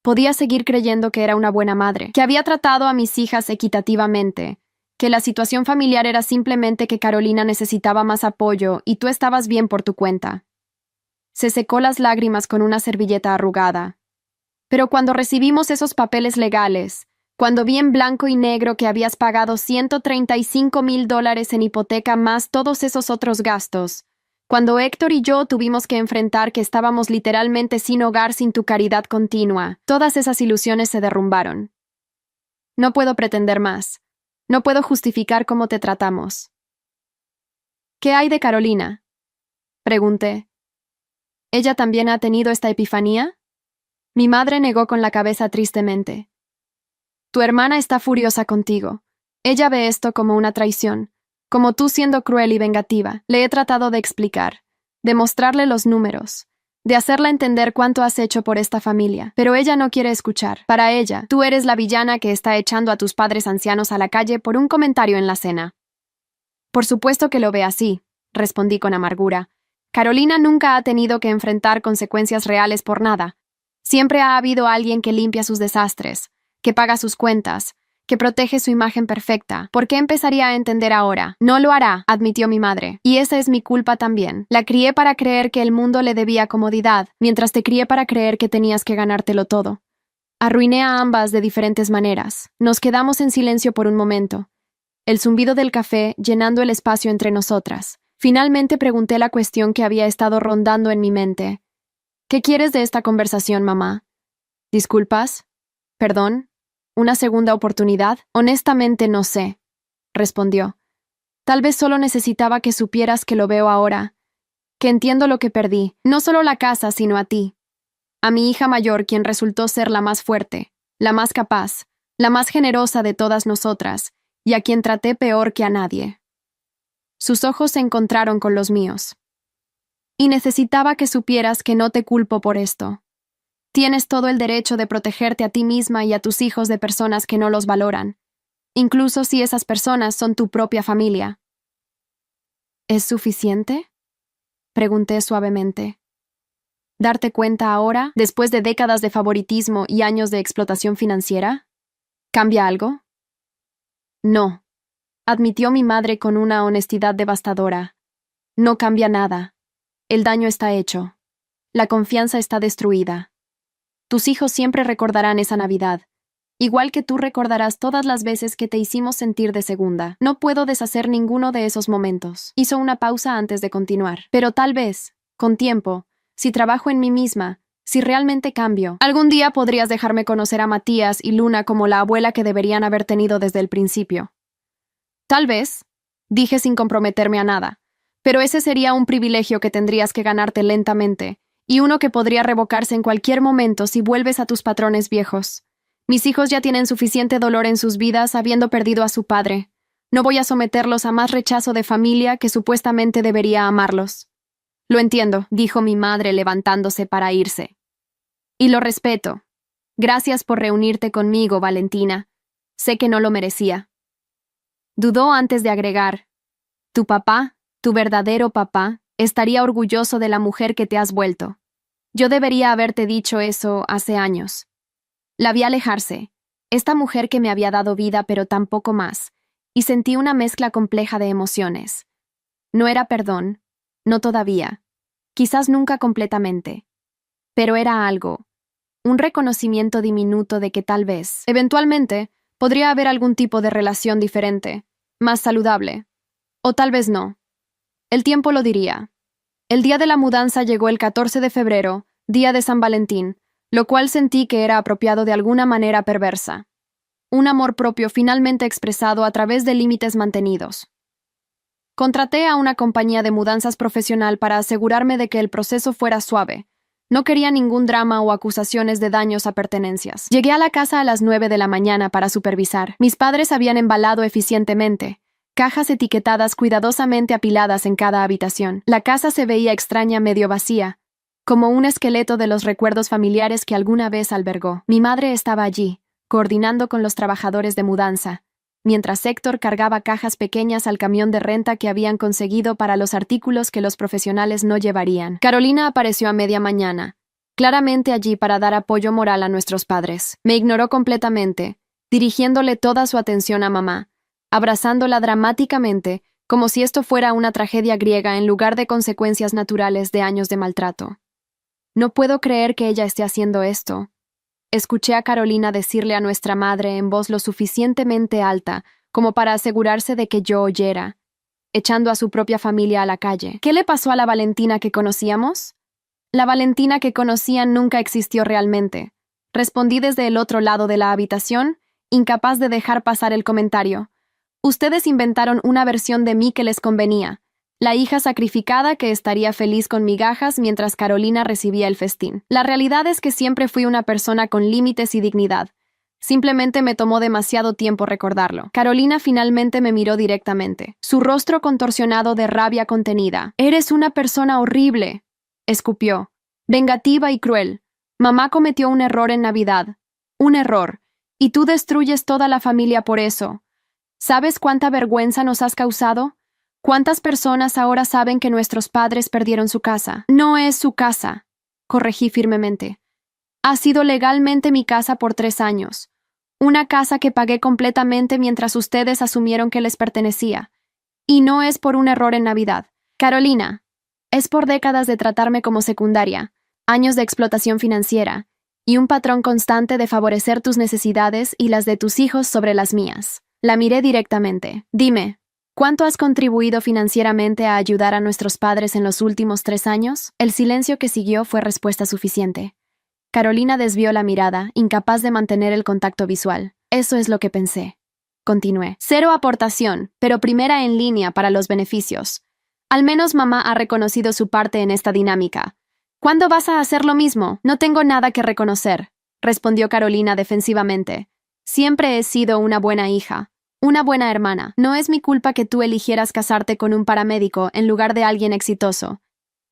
Podía seguir creyendo que era una buena madre, que había tratado a mis hijas equitativamente, que la situación familiar era simplemente que Carolina necesitaba más apoyo y tú estabas bien por tu cuenta. Se secó las lágrimas con una servilleta arrugada. Pero cuando recibimos esos papeles legales, cuando vi en blanco y negro que habías pagado $135,000 en hipoteca más todos esos otros gastos, cuando Héctor y yo tuvimos que enfrentar que estábamos literalmente sin hogar sin tu caridad continua, todas esas ilusiones se derrumbaron. No puedo pretender más. No puedo justificar cómo te tratamos. ¿Qué hay de Carolina?, pregunté. ¿Ella también ha tenido esta epifanía? Mi madre negó con la cabeza tristemente. Tu hermana está furiosa contigo. Ella ve esto como una traición, como tú siendo cruel y vengativa. Le he tratado de explicar, de mostrarle los números, de hacerla entender cuánto has hecho por esta familia, pero ella no quiere escuchar. Para ella, tú eres la villana que está echando a tus padres ancianos a la calle por un comentario en la cena. Por supuesto que lo ve así, respondí con amargura. Carolina nunca ha tenido que enfrentar consecuencias reales por nada. Siempre ha habido alguien que limpia sus desastres, que paga sus cuentas, que protege su imagen perfecta. ¿Por qué empezaría a entender ahora? No lo hará, admitió mi madre. Y esa es mi culpa también. La crié para creer que el mundo le debía comodidad, mientras te crié para creer que tenías que ganártelo todo. Arruiné a ambas de diferentes maneras. Nos quedamos en silencio por un momento. El zumbido del café llenando el espacio entre nosotras. Finalmente pregunté la cuestión que había estado rondando en mi mente. ¿Qué quieres de esta conversación, mamá? ¿Disculpas? ¿Perdón? ¿Una segunda oportunidad? Honestamente no sé, respondió. Tal vez solo necesitaba que supieras que lo veo ahora, que entiendo lo que perdí, no solo la casa, sino a ti. A mi hija mayor, quien resultó ser la más fuerte, la más capaz, la más generosa de todas nosotras, y a quien traté peor que a nadie. Sus ojos se encontraron con los míos. Y necesitaba que supieras que no te culpo por esto. Tienes todo el derecho de protegerte a ti misma y a tus hijos de personas que no los valoran, incluso si esas personas son tu propia familia. ¿Es suficiente? Pregunté suavemente. ¿Darte cuenta ahora, después de décadas de favoritismo y años de explotación financiera? ¿Cambia algo? No, admitió mi madre con una honestidad devastadora. No cambia nada. El daño está hecho. La confianza está destruida. Tus hijos siempre recordarán esa Navidad, igual que tú recordarás todas las veces que te hicimos sentir de segunda. No puedo deshacer ninguno de esos momentos. Hizo una pausa antes de continuar. Pero tal vez, con tiempo, si trabajo en mí misma, si realmente cambio, algún día podrías dejarme conocer a Matías y Luna como la abuela que deberían haber tenido desde el principio. Tal vez, dije sin comprometerme a nada, pero ese sería un privilegio que tendrías que ganarte lentamente, y uno que podría revocarse en cualquier momento si vuelves a tus patrones viejos. Mis hijos ya tienen suficiente dolor en sus vidas habiendo perdido a su padre. No voy a someterlos a más rechazo de familia que supuestamente debería amarlos. Lo entiendo, dijo mi madre levantándose para irse. Y lo respeto. Gracias por reunirte conmigo, Valentina. Sé que no lo merecía. Dudó antes de agregar: tu papá, tu verdadero papá, estaría orgulloso de la mujer que te has vuelto. Yo debería haberte dicho eso hace años. La vi alejarse, esta mujer que me había dado vida pero tampoco más, y sentí una mezcla compleja de emociones. No era perdón, no todavía, quizás nunca completamente, pero era algo, un reconocimiento diminuto de que tal vez, eventualmente, podría haber algún tipo de relación diferente, más saludable, o tal vez no. El tiempo lo diría. El día de la mudanza llegó el 14 de febrero, día de San Valentín, lo cual sentí que era apropiado de alguna manera perversa. Un amor propio finalmente expresado a través de límites mantenidos. Contraté a una compañía de mudanzas profesional para asegurarme de que el proceso fuera suave. No quería ningún drama o acusaciones de daños a pertenencias. Llegué a la casa a las 9 de la mañana para supervisar. Mis padres habían embalado eficientemente, cajas etiquetadas cuidadosamente apiladas en cada habitación. La casa se veía extraña, medio vacía, como un esqueleto de los recuerdos familiares que alguna vez albergó. Mi madre estaba allí, coordinando con los trabajadores de mudanza, mientras Héctor cargaba cajas pequeñas al camión de renta que habían conseguido para los artículos que los profesionales no llevarían. Carolina apareció a media mañana, claramente allí para dar apoyo moral a nuestros padres. Me ignoró completamente, dirigiéndole toda su atención a mamá, abrazándola dramáticamente, como si esto fuera una tragedia griega en lugar de consecuencias naturales de años de maltrato. No puedo creer que ella esté haciendo esto. Escuché a Carolina decirle a nuestra madre en voz lo suficientemente alta como para asegurarse de que yo oyera, echando a su propia familia a la calle. ¿Qué le pasó a la Valentina que conocíamos? La Valentina que conocían nunca existió realmente. Respondí desde el otro lado de la habitación, incapaz de dejar pasar el comentario. Ustedes inventaron una versión de mí que les convenía, la hija sacrificada que estaría feliz con migajas mientras Carolina recibía el festín. La realidad es que siempre fui una persona con límites y dignidad. Simplemente me tomó demasiado tiempo recordarlo. Carolina finalmente me miró directamente, su rostro contorsionado de rabia contenida. «Eres una persona horrible», escupió, vengativa y cruel. Mamá cometió un error en Navidad. Un error. Y tú destruyes toda la familia por eso. ¿Sabes cuánta vergüenza nos has causado? ¿Cuántas personas ahora saben que nuestros padres perdieron su casa? No es su casa, corregí firmemente. Ha sido legalmente mi casa por 3 años. Una casa que pagué completamente mientras ustedes asumieron que les pertenecía. Y no es por un error en Navidad. Carolina, es por décadas de tratarme como secundaria, años de explotación financiera, y un patrón constante de favorecer tus necesidades y las de tus hijos sobre las mías. La miré directamente. Dime, ¿Cuánto has contribuido financieramente a ayudar a nuestros padres en los últimos 3 años? El silencio que siguió fue respuesta suficiente. Carolina desvió la mirada, incapaz de mantener el contacto visual. Eso es lo que pensé. Continué. 0 aportación, pero primera en línea para los beneficios. Al menos mamá ha reconocido su parte en esta dinámica. ¿Cuándo vas a hacer lo mismo? No tengo nada que reconocer, respondió Carolina defensivamente. Siempre he sido una buena hija. Una buena hermana. No es mi culpa que tú eligieras casarte con un paramédico en lugar de alguien exitoso.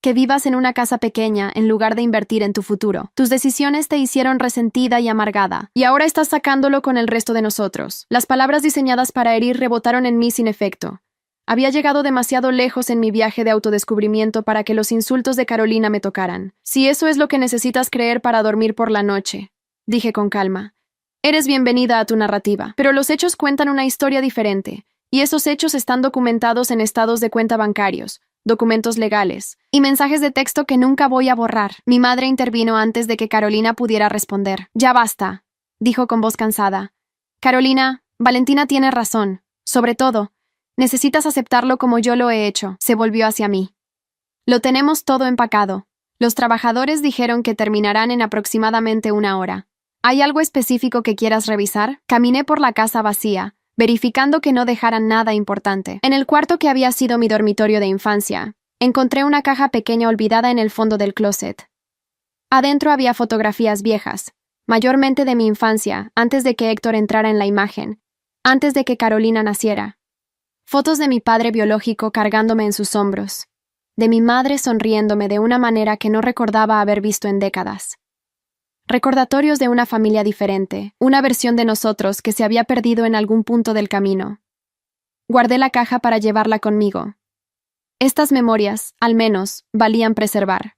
Que vivas en una casa pequeña en lugar de invertir en tu futuro. Tus decisiones te hicieron resentida y amargada, y ahora estás sacándolo con el resto de nosotros. Las palabras diseñadas para herir rebotaron en mí sin efecto. Había llegado demasiado lejos en mi viaje de autodescubrimiento para que los insultos de Carolina me tocaran. Si eso es lo que necesitas creer para dormir por la noche, dije con calma. Eres bienvenida a tu narrativa, pero los hechos cuentan una historia diferente, y esos hechos están documentados en estados de cuenta bancarios, documentos legales y mensajes de texto que nunca voy a borrar. Mi madre intervino antes de que Carolina pudiera responder. Ya basta, dijo con voz cansada. Carolina, Valentina tiene razón. Sobre todo, necesitas aceptarlo como yo lo he hecho. Se volvió hacia mí. Lo tenemos todo empacado. Los trabajadores dijeron que terminarán en aproximadamente 1 hora. ¿Hay algo específico que quieras revisar? Caminé por la casa vacía, verificando que no dejaran nada importante. En el cuarto que había sido mi dormitorio de infancia, encontré una caja pequeña olvidada en el fondo del closet. Adentro había fotografías viejas, mayormente de mi infancia, antes de que Héctor entrara en la imagen, antes de que Carolina naciera. Fotos de mi padre biológico cargándome en sus hombros, de mi madre sonriéndome de una manera que no recordaba haber visto en décadas. Recordatorios de una familia diferente, una versión de nosotros que se había perdido en algún punto del camino. Guardé la caja para llevarla conmigo. Estas memorias, al menos, valían preservar.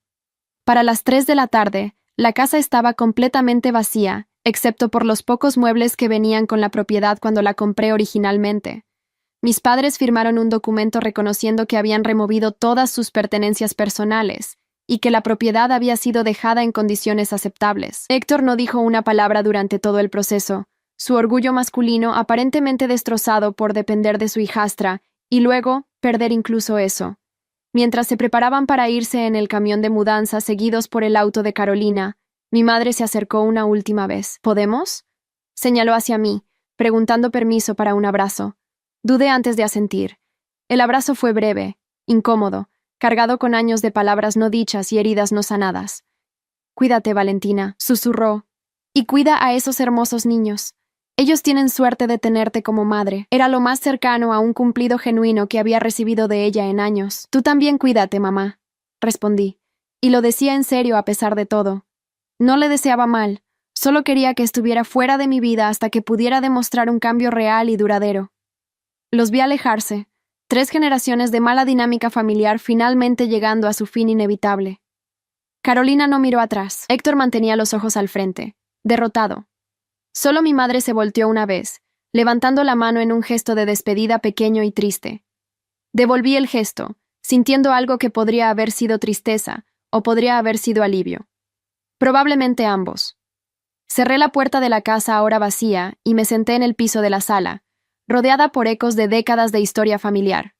Para las 3 de la tarde, la casa estaba completamente vacía, excepto por los pocos muebles que venían con la propiedad cuando la compré originalmente. Mis padres firmaron un documento reconociendo que habían removido todas sus pertenencias personales, y que la propiedad había sido dejada en condiciones aceptables. Héctor no dijo una palabra durante todo el proceso, su orgullo masculino aparentemente destrozado por depender de su hijastra, y luego perder incluso eso. Mientras se preparaban para irse en el camión de mudanza seguidos por el auto de Carolina, mi madre se acercó una última vez. ¿Podemos? Señaló hacia mí, preguntando permiso para un abrazo. Dudé antes de asentir. El abrazo fue breve, incómodo, cargado con años de palabras no dichas y heridas no sanadas. Cuídate, Valentina, susurró. Y cuida a esos hermosos niños. Ellos tienen suerte de tenerte como madre. Era lo más cercano a un cumplido genuino que había recibido de ella en años. Tú también cuídate, mamá, respondí. Y lo decía en serio a pesar de todo. No le deseaba mal, solo quería que estuviera fuera de mi vida hasta que pudiera demostrar un cambio real y duradero. Los vi alejarse. 3 generaciones de mala dinámica familiar finalmente llegando a su fin inevitable. Carolina no miró atrás. Héctor mantenía los ojos al frente, derrotado. Solo mi madre se volteó una vez, levantando la mano en un gesto de despedida pequeño y triste. Devolví el gesto, sintiendo algo que podría haber sido tristeza o podría haber sido alivio. Probablemente ambos. Cerré la puerta de la casa ahora vacía y me senté en el piso de la sala, rodeada por ecos de décadas de historia familiar.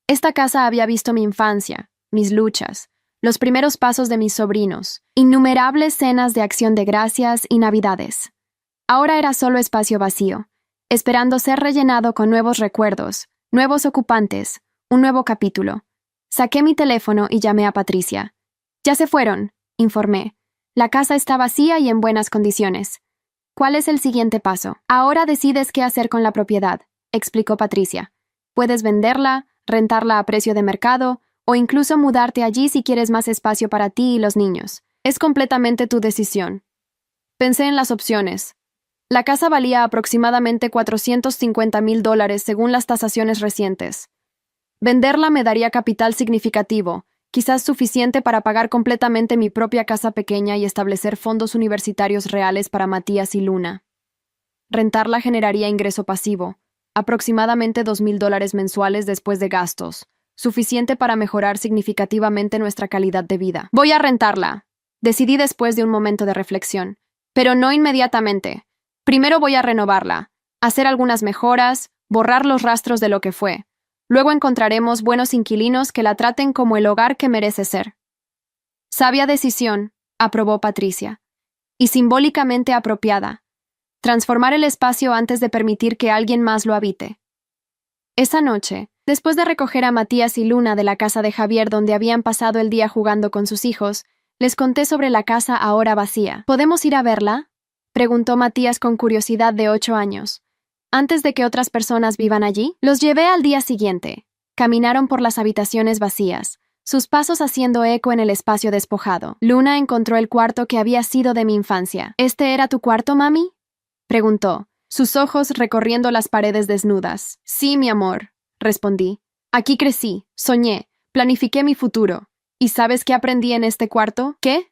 Esta casa había visto mi infancia, mis luchas, los primeros pasos de mis sobrinos, innumerables cenas de acción de gracias y navidades. Ahora era solo espacio vacío, esperando ser rellenado con nuevos recuerdos, nuevos ocupantes, un nuevo capítulo. Saqué mi teléfono y llamé a Patricia. Ya se fueron, informé. La casa está vacía y en buenas condiciones. ¿Cuál es el siguiente paso? Ahora decides qué hacer con la propiedad, explicó Patricia. Puedes venderla, rentarla a precio de mercado, o incluso mudarte allí si quieres más espacio para ti y los niños. Es completamente tu decisión. Pensé en las opciones. La casa valía aproximadamente $450,000 según las tasaciones recientes. Venderla me daría capital significativo, quizás suficiente para pagar completamente mi propia casa pequeña y establecer fondos universitarios reales para Matías y Luna. Rentarla generaría ingreso pasivo, aproximadamente $2,000 mensuales después de gastos, suficiente para mejorar significativamente nuestra calidad de vida. Voy a rentarla, decidí después de un momento de reflexión, pero no inmediatamente. Primero voy a renovarla, hacer algunas mejoras, borrar los rastros de lo que fue. Luego encontraremos buenos inquilinos que la traten como el hogar que merece ser. Sabia decisión, aprobó Patricia. Y simbólicamente apropiada. Transformar el espacio antes de permitir que alguien más lo habite. Esa noche, después de recoger a Matías y Luna de la casa de Javier donde habían pasado el día jugando con sus hijos, les conté sobre la casa ahora vacía. ¿Podemos ir a verla?, preguntó Matías con curiosidad de 8 años. ¿Antes de que otras personas vivan allí? Los llevé al día siguiente. Caminaron por las habitaciones vacías, sus pasos haciendo eco en el espacio despojado. Luna encontró el cuarto que había sido de mi infancia. ¿Este era tu cuarto, mami?, preguntó, sus ojos recorriendo las paredes desnudas. Sí, mi amor, respondí. Aquí crecí, soñé, planifiqué mi futuro. ¿Y sabes qué aprendí en este cuarto? ¿Qué?,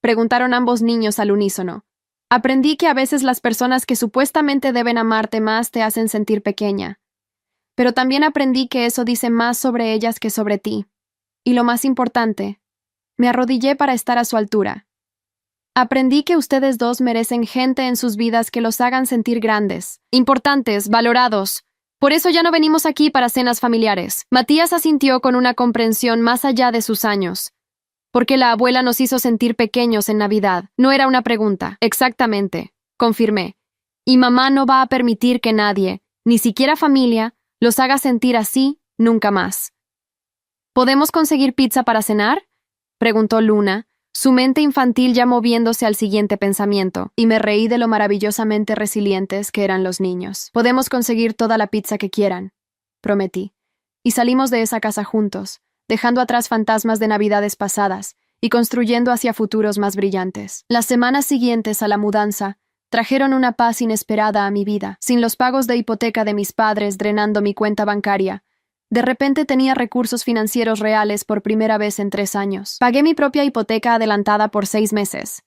preguntaron ambos niños al unísono. Aprendí que a veces las personas que supuestamente deben amarte más te hacen sentir pequeña. Pero también aprendí que eso dice más sobre ellas que sobre ti. Y lo más importante, me arrodillé para estar a su altura. Aprendí que ustedes dos merecen gente en sus vidas que los hagan sentir grandes, importantes, valorados. Por eso ya no venimos aquí para cenas familiares. Matías asintió con una comprensión más allá de sus años. Porque la abuela nos hizo sentir pequeños en Navidad. No era una pregunta. Exactamente, confirmé. Y mamá no va a permitir que nadie, ni siquiera familia, los haga sentir así nunca más. ¿Podemos conseguir pizza para cenar?, preguntó Luna, su mente infantil ya moviéndose al siguiente pensamiento, y me reí de lo maravillosamente resilientes que eran los niños. Podemos conseguir toda la pizza que quieran, prometí. Y salimos de esa casa juntos, dejando atrás fantasmas de navidades pasadas y construyendo hacia futuros más brillantes. Las semanas siguientes a la mudanza trajeron una paz inesperada a mi vida. Sin los pagos de hipoteca de mis padres drenando mi cuenta bancaria, de repente tenía recursos financieros reales por primera vez en 3 años. Pagué mi propia hipoteca adelantada por 6 meses.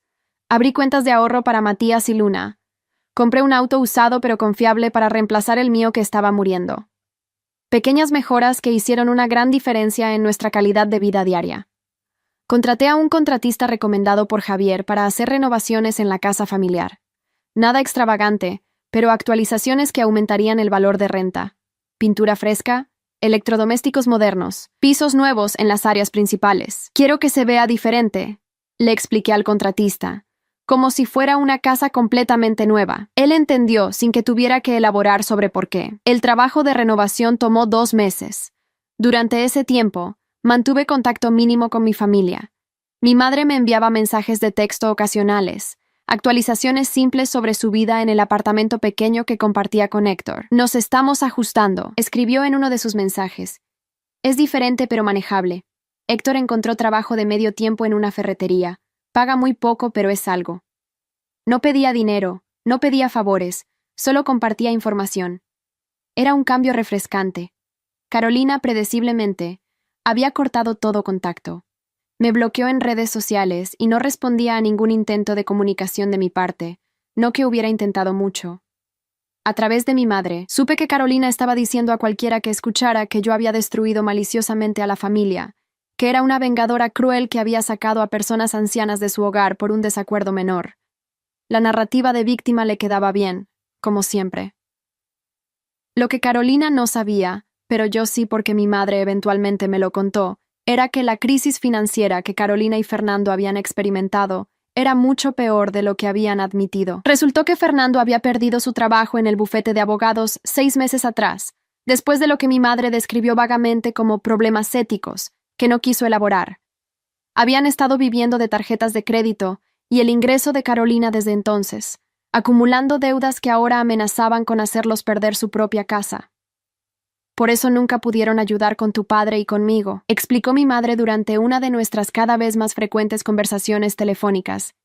Abrí cuentas de ahorro para Matías y Luna. Compré un auto usado pero confiable para reemplazar el mío que estaba muriendo. Pequeñas mejoras que hicieron una gran diferencia en nuestra calidad de vida diaria. Contraté a un contratista recomendado por Javier para hacer renovaciones en la casa familiar. Nada extravagante, pero actualizaciones que aumentarían el valor de renta. Pintura fresca, electrodomésticos modernos, pisos nuevos en las áreas principales. Quiero que se vea diferente, le expliqué al contratista, como si fuera una casa completamente nueva. Él entendió sin que tuviera que elaborar sobre por qué. El trabajo de renovación tomó 2 meses. Durante ese tiempo, mantuve contacto mínimo con mi familia. Mi madre me enviaba mensajes de texto ocasionales, actualizaciones simples sobre su vida en el apartamento pequeño que compartía con Héctor. Nos estamos ajustando, escribió en uno de sus mensajes. Es diferente pero manejable. Héctor encontró trabajo de medio tiempo en una ferretería. Paga muy poco, pero es algo. No pedía dinero, no pedía favores, solo compartía información. Era un cambio refrescante. Carolina, predeciblemente, había cortado todo contacto. Me bloqueó en redes sociales y no respondía a ningún intento de comunicación de mi parte, no que hubiera intentado mucho. A través de mi madre, supe que Carolina estaba diciendo a cualquiera que escuchara que yo había destruido maliciosamente a la familia, que era una vengadora cruel que había sacado a personas ancianas de su hogar por un desacuerdo menor. La narrativa de víctima le quedaba bien, como siempre. Lo que Carolina no sabía, pero yo sí porque mi madre eventualmente me lo contó, era que la crisis financiera que Carolina y Fernando habían experimentado era mucho peor de lo que habían admitido. Resultó que Fernando había perdido su trabajo en el bufete de abogados 6 meses atrás, después de lo que mi madre describió vagamente como problemas éticos, que no quiso elaborar. Habían estado viviendo de tarjetas de crédito y el ingreso de Carolina desde entonces, acumulando deudas que ahora amenazaban con hacerlos perder su propia casa. Por eso nunca pudieron ayudar con tu padre y conmigo, explicó mi madre durante una de nuestras cada vez más frecuentes conversaciones telefónicas.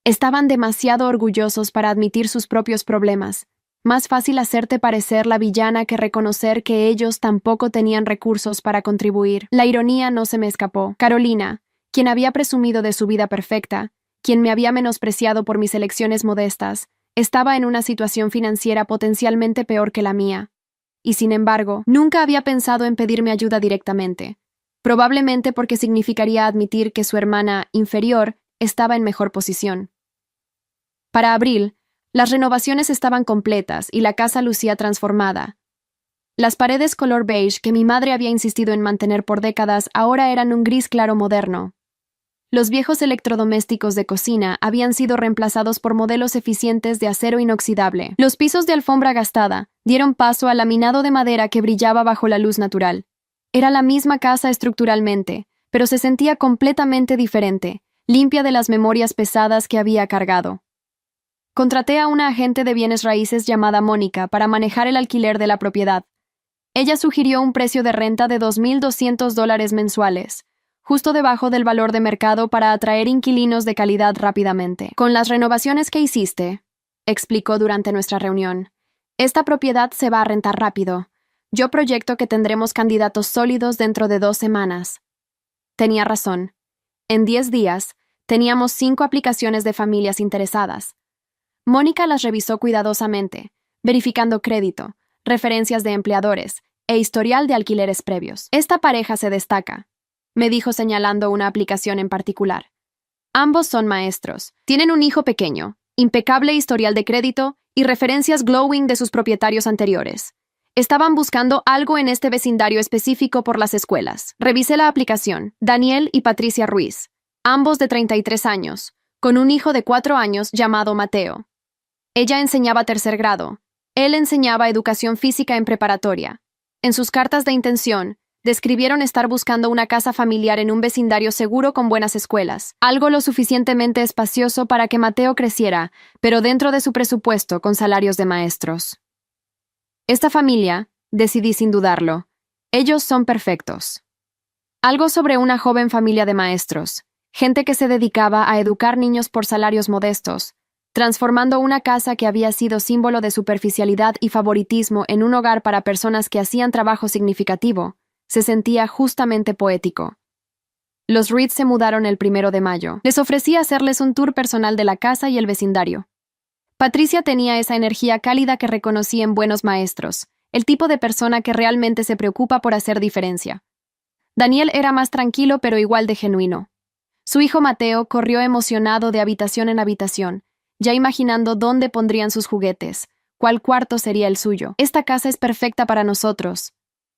Estaban demasiado orgullosos para admitir sus propios problemas. Más fácil hacerte parecer la villana que reconocer que ellos tampoco tenían recursos para contribuir. La ironía no se me escapó. Carolina, quien había presumido de su vida perfecta, quien me había menospreciado por mis elecciones modestas, estaba en una situación financiera potencialmente peor que la mía. Y sin embargo, nunca había pensado en pedirme ayuda directamente, probablemente porque significaría admitir que su hermana inferior estaba en mejor posición. Para abril, las renovaciones estaban completas y la casa lucía transformada. Las paredes color beige que mi madre había insistido en mantener por décadas ahora eran un gris claro moderno. Los viejos electrodomésticos de cocina habían sido reemplazados por modelos eficientes de acero inoxidable. Los pisos de alfombra gastada dieron paso al laminado de madera que brillaba bajo la luz natural. Era la misma casa estructuralmente, pero se sentía completamente diferente, limpia de las memorias pesadas que había cargado. Contraté a una agente de bienes raíces llamada Mónica para manejar el alquiler de la propiedad. Ella sugirió un precio de renta de $2,200 mensuales, justo debajo del valor de mercado para atraer inquilinos de calidad rápidamente. Con las renovaciones que hiciste, explicó durante nuestra reunión, esta propiedad se va a rentar rápido. Yo proyecto que tendremos candidatos sólidos dentro de 2 semanas. Tenía razón. En 10 días, teníamos 5 aplicaciones de familias interesadas. Mónica las revisó cuidadosamente, verificando crédito, referencias de empleadores e historial de alquileres previos. Esta pareja se destaca, me dijo señalando una aplicación en particular. Ambos son maestros, tienen un hijo pequeño, impecable historial de crédito y referencias glowing de sus propietarios anteriores. Estaban buscando algo en este vecindario específico por las escuelas. Revisé la aplicación, Daniel y Patricia Ruiz, ambos de 33 años, con un hijo de 4 años llamado Mateo. Ella enseñaba 3er grado, él enseñaba educación física en preparatoria. En sus cartas de intención, describieron estar buscando una casa familiar en un vecindario seguro con buenas escuelas, algo lo suficientemente espacioso para que Mateo creciera, pero dentro de su presupuesto con salarios de maestros. Esta familia, decidí sin dudarlo, ellos son perfectos. Algo sobre una joven familia de maestros, gente que se dedicaba a educar niños por salarios modestos, transformando una casa que había sido símbolo de superficialidad y favoritismo en un hogar para personas que hacían trabajo significativo, se sentía justamente poético. Los Reed se mudaron el 1 de mayo. Les ofrecí hacerles un tour personal de la casa y el vecindario. Patricia tenía esa energía cálida que reconocí en buenos maestros, el tipo de persona que realmente se preocupa por hacer diferencia. Daniel era más tranquilo pero igual de genuino. Su hijo Mateo corrió emocionado de habitación en habitación, ya imaginando dónde pondrían sus juguetes, cuál cuarto sería el suyo. Esta casa es perfecta para nosotros,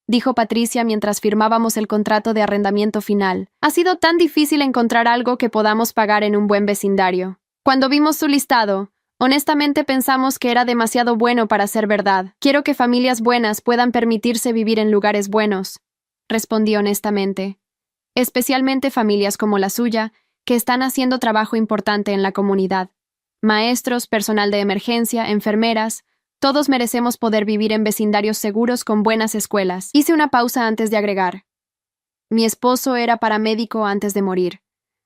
dijo Patricia mientras firmábamos el contrato de arrendamiento final. Ha sido tan difícil encontrar algo que podamos pagar en un buen vecindario. Cuando vimos su listado, honestamente pensamos que era demasiado bueno para ser verdad. Quiero que familias buenas puedan permitirse vivir en lugares buenos, respondí honestamente. Especialmente familias como la suya, que están haciendo trabajo importante en la comunidad. Maestros, personal de emergencia, enfermeras, todos merecemos poder vivir en vecindarios seguros con buenas escuelas. Hice una pausa antes de agregar. Mi esposo era paramédico antes de morir.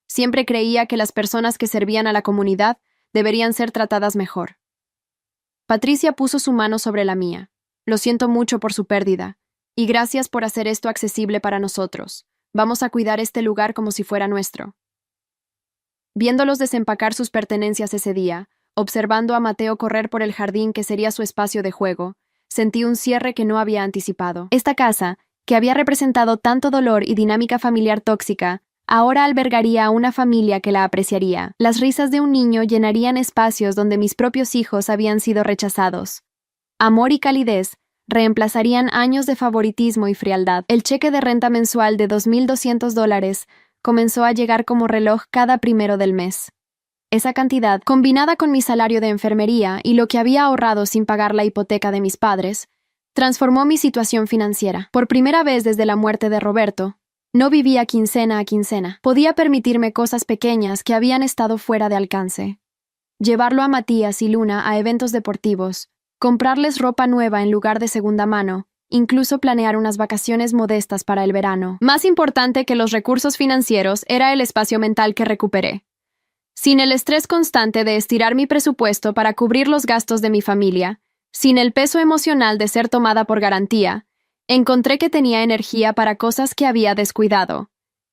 Siempre creía que las personas que servían a la comunidad deberían ser tratadas mejor. Patricia puso su mano sobre la mía. Lo siento mucho por su pérdida, y gracias por hacer esto accesible para nosotros. Vamos a cuidar este lugar como si fuera nuestro. Viéndolos desempacar sus pertenencias ese día, observando a Mateo correr por el jardín que sería su espacio de juego, sentí un cierre que no había anticipado. Esta casa, que había representado tanto dolor y dinámica familiar tóxica, ahora albergaría a una familia que la apreciaría. Las risas de un niño llenarían espacios donde mis propios hijos habían sido rechazados. Amor y calidez reemplazarían años de favoritismo y frialdad. El cheque de renta mensual de $2,200 comenzó a llegar como reloj cada 1 del mes. Esa cantidad, combinada con mi salario de enfermería y lo que había ahorrado sin pagar la hipoteca de mis padres, transformó mi situación financiera. Por primera vez desde la muerte de Roberto, no vivía quincena a quincena. Podía permitirme cosas pequeñas que habían estado fuera de alcance. Llevarlo a Matías y Luna a eventos deportivos, comprarles ropa nueva en lugar de segunda mano, incluso planear unas vacaciones modestas para el verano. Más importante que los recursos financieros era el espacio mental que recuperé. Sin el estrés constante de estirar mi presupuesto para cubrir los gastos de mi familia, sin el peso emocional de ser tomada por garantía, encontré que tenía energía para cosas que había descuidado.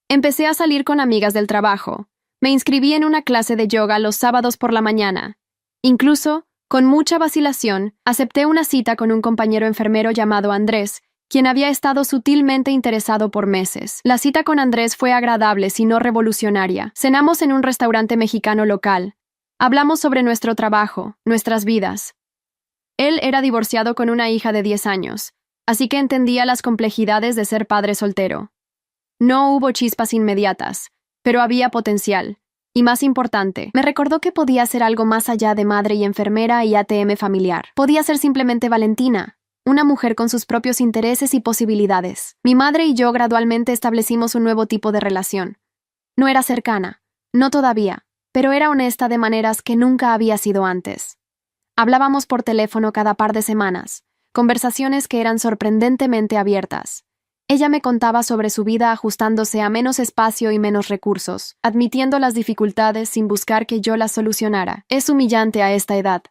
Empecé a salir con amigas del trabajo. Me inscribí en una clase de yoga los sábados por la mañana. Incluso, con mucha vacilación, acepté una cita con un compañero enfermero llamado Andrés, quien había estado sutilmente interesado por meses. La cita con Andrés fue agradable, si no revolucionaria. Cenamos en un restaurante mexicano local. Hablamos sobre nuestro trabajo, nuestras vidas. Él era divorciado con una hija de 10 años, así que entendía las complejidades de ser padre soltero. No hubo chispas inmediatas, pero había potencial. Y más importante, me recordó que podía ser algo más allá de madre y enfermera y ATM familiar. Podía ser simplemente Valentina, una mujer con sus propios intereses y posibilidades. Mi madre y yo gradualmente establecimos un nuevo tipo de relación. No era cercana, no todavía, pero era honesta de maneras que nunca había sido antes. Hablábamos por teléfono cada par de semanas, conversaciones que eran sorprendentemente abiertas. Ella me contaba sobre su vida ajustándose a menos espacio y menos recursos, admitiendo las dificultades sin buscar que yo las solucionara. Es humillante a esta edad,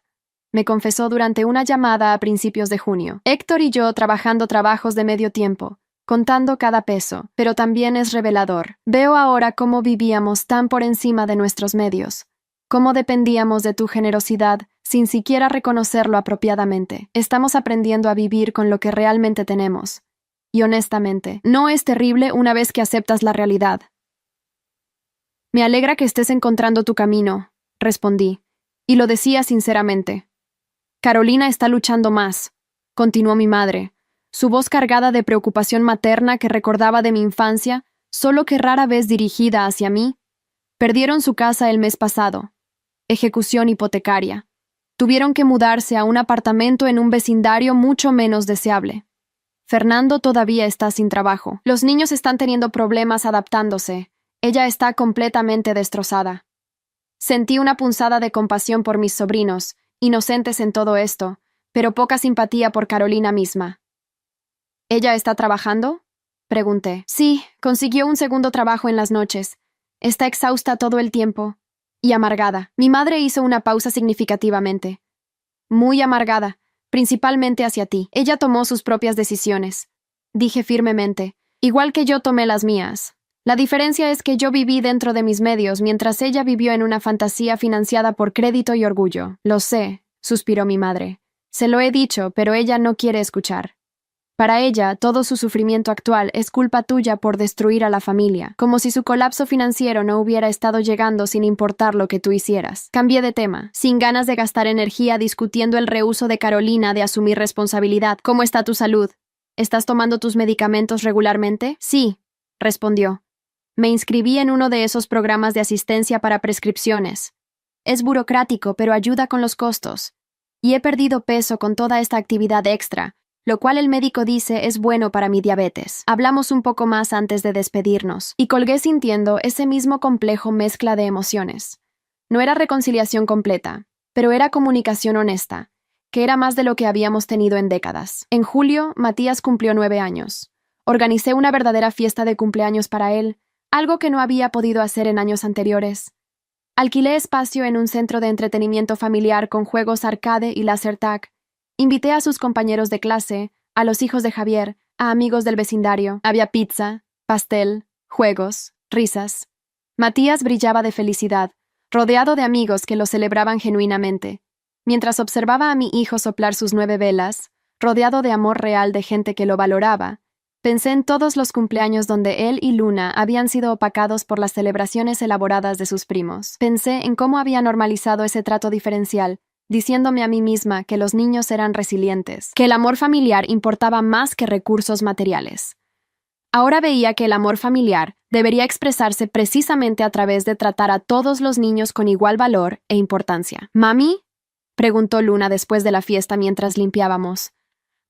me confesó durante una llamada a principios de junio. Héctor y yo trabajando trabajos de medio tiempo, contando cada peso, pero también es revelador. Veo ahora cómo vivíamos tan por encima de nuestros medios, cómo dependíamos de tu generosidad sin siquiera reconocerlo apropiadamente. Estamos aprendiendo a vivir con lo que realmente tenemos. Y honestamente, no es terrible una vez que aceptas la realidad. Me alegra que estés encontrando tu camino, respondí, y lo decía sinceramente. Carolina está luchando más, continuó mi madre, su voz cargada de preocupación materna que recordaba de mi infancia, solo que rara vez dirigida hacia mí. Perdieron su casa el mes pasado. Ejecución hipotecaria. Tuvieron que mudarse a un apartamento en un vecindario mucho menos deseable. Fernando todavía está sin trabajo. Los niños están teniendo problemas adaptándose. Ella está completamente destrozada. Sentí una punzada de compasión por mis sobrinos, inocentes en todo esto, pero poca simpatía por Carolina misma. ¿Ella está trabajando?, pregunté. Sí, consiguió un segundo trabajo en las noches. Está exhausta todo el tiempo. Y amargada. Mi madre hizo una pausa significativamente. Muy amargada. Principalmente hacia ti. Ella tomó sus propias decisiones. Dije firmemente, igual que yo tomé las mías. La diferencia es que yo viví dentro de mis medios mientras ella vivió en una fantasía financiada por crédito y orgullo. Lo sé, suspiró mi madre. Se lo he dicho, pero ella no quiere escuchar. Para ella, todo su sufrimiento actual es culpa tuya por destruir a la familia, como si su colapso financiero no hubiera estado llegando sin importar lo que tú hicieras. Cambié de tema, sin ganas de gastar energía discutiendo el rehúso de Carolina de asumir responsabilidad. ¿Cómo está tu salud? ¿Estás tomando tus medicamentos regularmente? Sí, respondió. Me inscribí en uno de esos programas de asistencia para prescripciones. Es burocrático, pero ayuda con los costos. Y he perdido peso con toda esta actividad extra, lo cual el médico dice es bueno para mi diabetes. Hablamos un poco más antes de despedirnos, y colgué sintiendo ese mismo complejo mezcla de emociones. No era reconciliación completa, pero era comunicación honesta, que era más de lo que habíamos tenido en décadas. En julio, Matías cumplió 9 años. Organicé una verdadera fiesta de cumpleaños para él, algo que no había podido hacer en años anteriores. Alquilé espacio en un centro de entretenimiento familiar con juegos arcade y laser tag. Invité a sus compañeros de clase, a los hijos de Javier, a amigos del vecindario. Había pizza, pastel, juegos, risas. Matías brillaba de felicidad, rodeado de amigos que lo celebraban genuinamente. Mientras observaba a mi hijo soplar sus 9 velas, rodeado de amor real de gente que lo valoraba, pensé en todos los cumpleaños donde él y Luna habían sido opacados por las celebraciones elaboradas de sus primos. Pensé en cómo había normalizado ese trato diferencial, diciéndome a mí misma que los niños eran resilientes, que el amor familiar importaba más que recursos materiales. Ahora veía que el amor familiar debería expresarse precisamente a través de tratar a todos los niños con igual valor e importancia. «¿Mami?», preguntó Luna después de la fiesta mientras limpiábamos.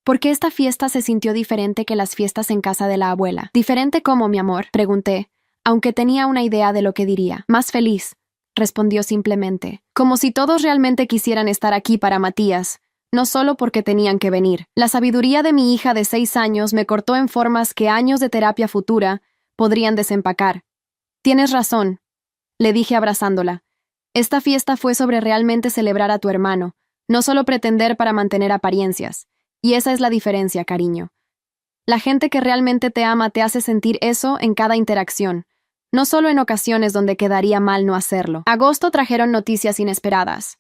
¿Por qué esta fiesta se sintió diferente que las fiestas en casa de la abuela? «¿Diferente cómo, mi amor?», pregunté, aunque tenía una idea de lo que diría. «Más feliz», respondió simplemente, como si todos realmente quisieran estar aquí para Matías, no solo porque tenían que venir. La sabiduría de mi hija de 6 años me cortó en formas que años de terapia futura podrían desempacar. «Tienes razón», le dije abrazándola. «Esta fiesta fue sobre realmente celebrar a tu hermano, no solo pretender para mantener apariencias. Y esa es la diferencia, cariño. La gente que realmente te ama te hace sentir eso en cada interacción, no solo en ocasiones donde quedaría mal no hacerlo». Agosto trajeron noticias inesperadas.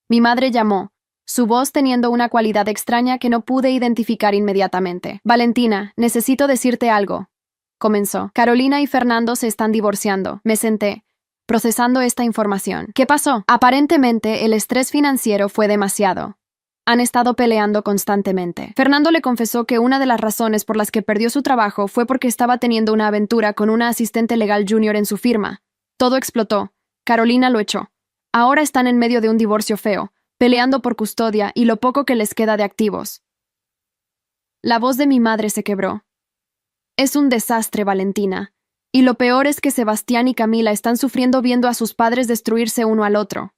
Mi madre llamó, su voz teniendo una cualidad extraña que no pude identificar inmediatamente. «Valentina, necesito decirte algo», comenzó. «Carolina y Fernando se están divorciando». Me senté, procesando esta información. «¿Qué pasó?». «Aparentemente, el estrés financiero fue demasiado. Han estado peleando constantemente. Fernando le confesó que una de las razones por las que perdió su trabajo fue porque estaba teniendo una aventura con una asistente legal junior en su firma. Todo explotó. Carolina lo echó. Ahora están en medio de un divorcio feo, peleando por custodia y lo poco que les queda de activos. La voz de mi madre se quebró. Es un desastre, Valentina. Y lo peor es que Sebastián y Camila están sufriendo viendo a sus padres destruirse uno al otro.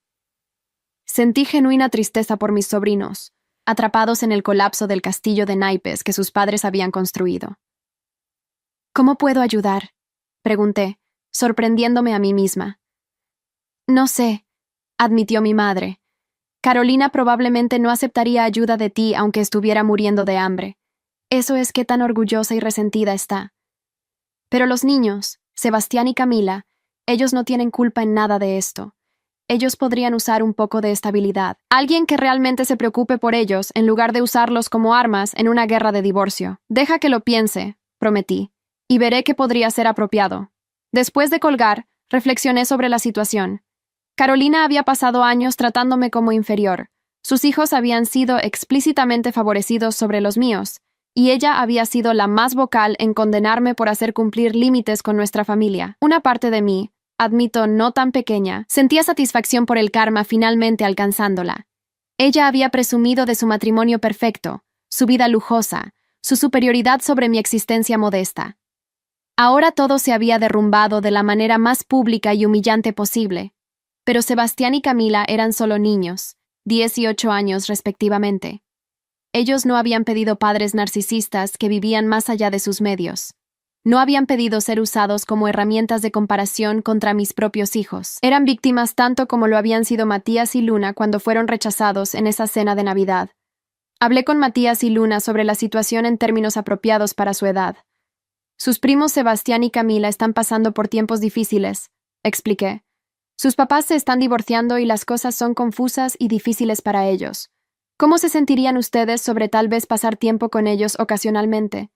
Sentí genuina tristeza por mis sobrinos, atrapados en el colapso del castillo de naipes que sus padres habían construido. ¿Cómo puedo ayudar?, pregunté, sorprendiéndome a mí misma. No sé, admitió mi madre. Carolina probablemente no aceptaría ayuda de ti aunque estuviera muriendo de hambre. Eso es qué tan orgullosa y resentida está. Pero los niños, Sebastián y Camila, ellos no tienen culpa en nada de esto. Ellos podrían usar un poco de estabilidad. Alguien que realmente se preocupe por ellos en lugar de usarlos como armas en una guerra de divorcio. Deja que lo piense, prometí, y veré qué podría ser apropiado. Después de colgar, reflexioné sobre la situación. Carolina había pasado años tratándome como inferior. Sus hijos habían sido explícitamente favorecidos sobre los míos, y ella había sido la más vocal en condenarme por hacer cumplir límites con nuestra familia. Una parte de mí, admito no tan pequeña, sentía satisfacción por el karma finalmente alcanzándola. Ella había presumido de su matrimonio perfecto, su vida lujosa, su superioridad sobre mi existencia modesta. Ahora todo se había derrumbado de la manera más pública y humillante posible. Pero Sebastián y Camila eran solo niños, 10 y 8 años respectivamente. Ellos no habían pedido padres narcisistas que vivían más allá de sus medios. No habían pedido ser usados como herramientas de comparación contra mis propios hijos. Eran víctimas tanto como lo habían sido Matías y Luna cuando fueron rechazados en esa cena de Navidad. Hablé con Matías y Luna sobre la situación en términos apropiados para su edad. Sus primos Sebastián y Camila están pasando por tiempos difíciles, expliqué. Sus papás se están divorciando y las cosas son confusas y difíciles para ellos. ¿Cómo se sentirían ustedes sobre tal vez pasar tiempo con ellos ocasionalmente?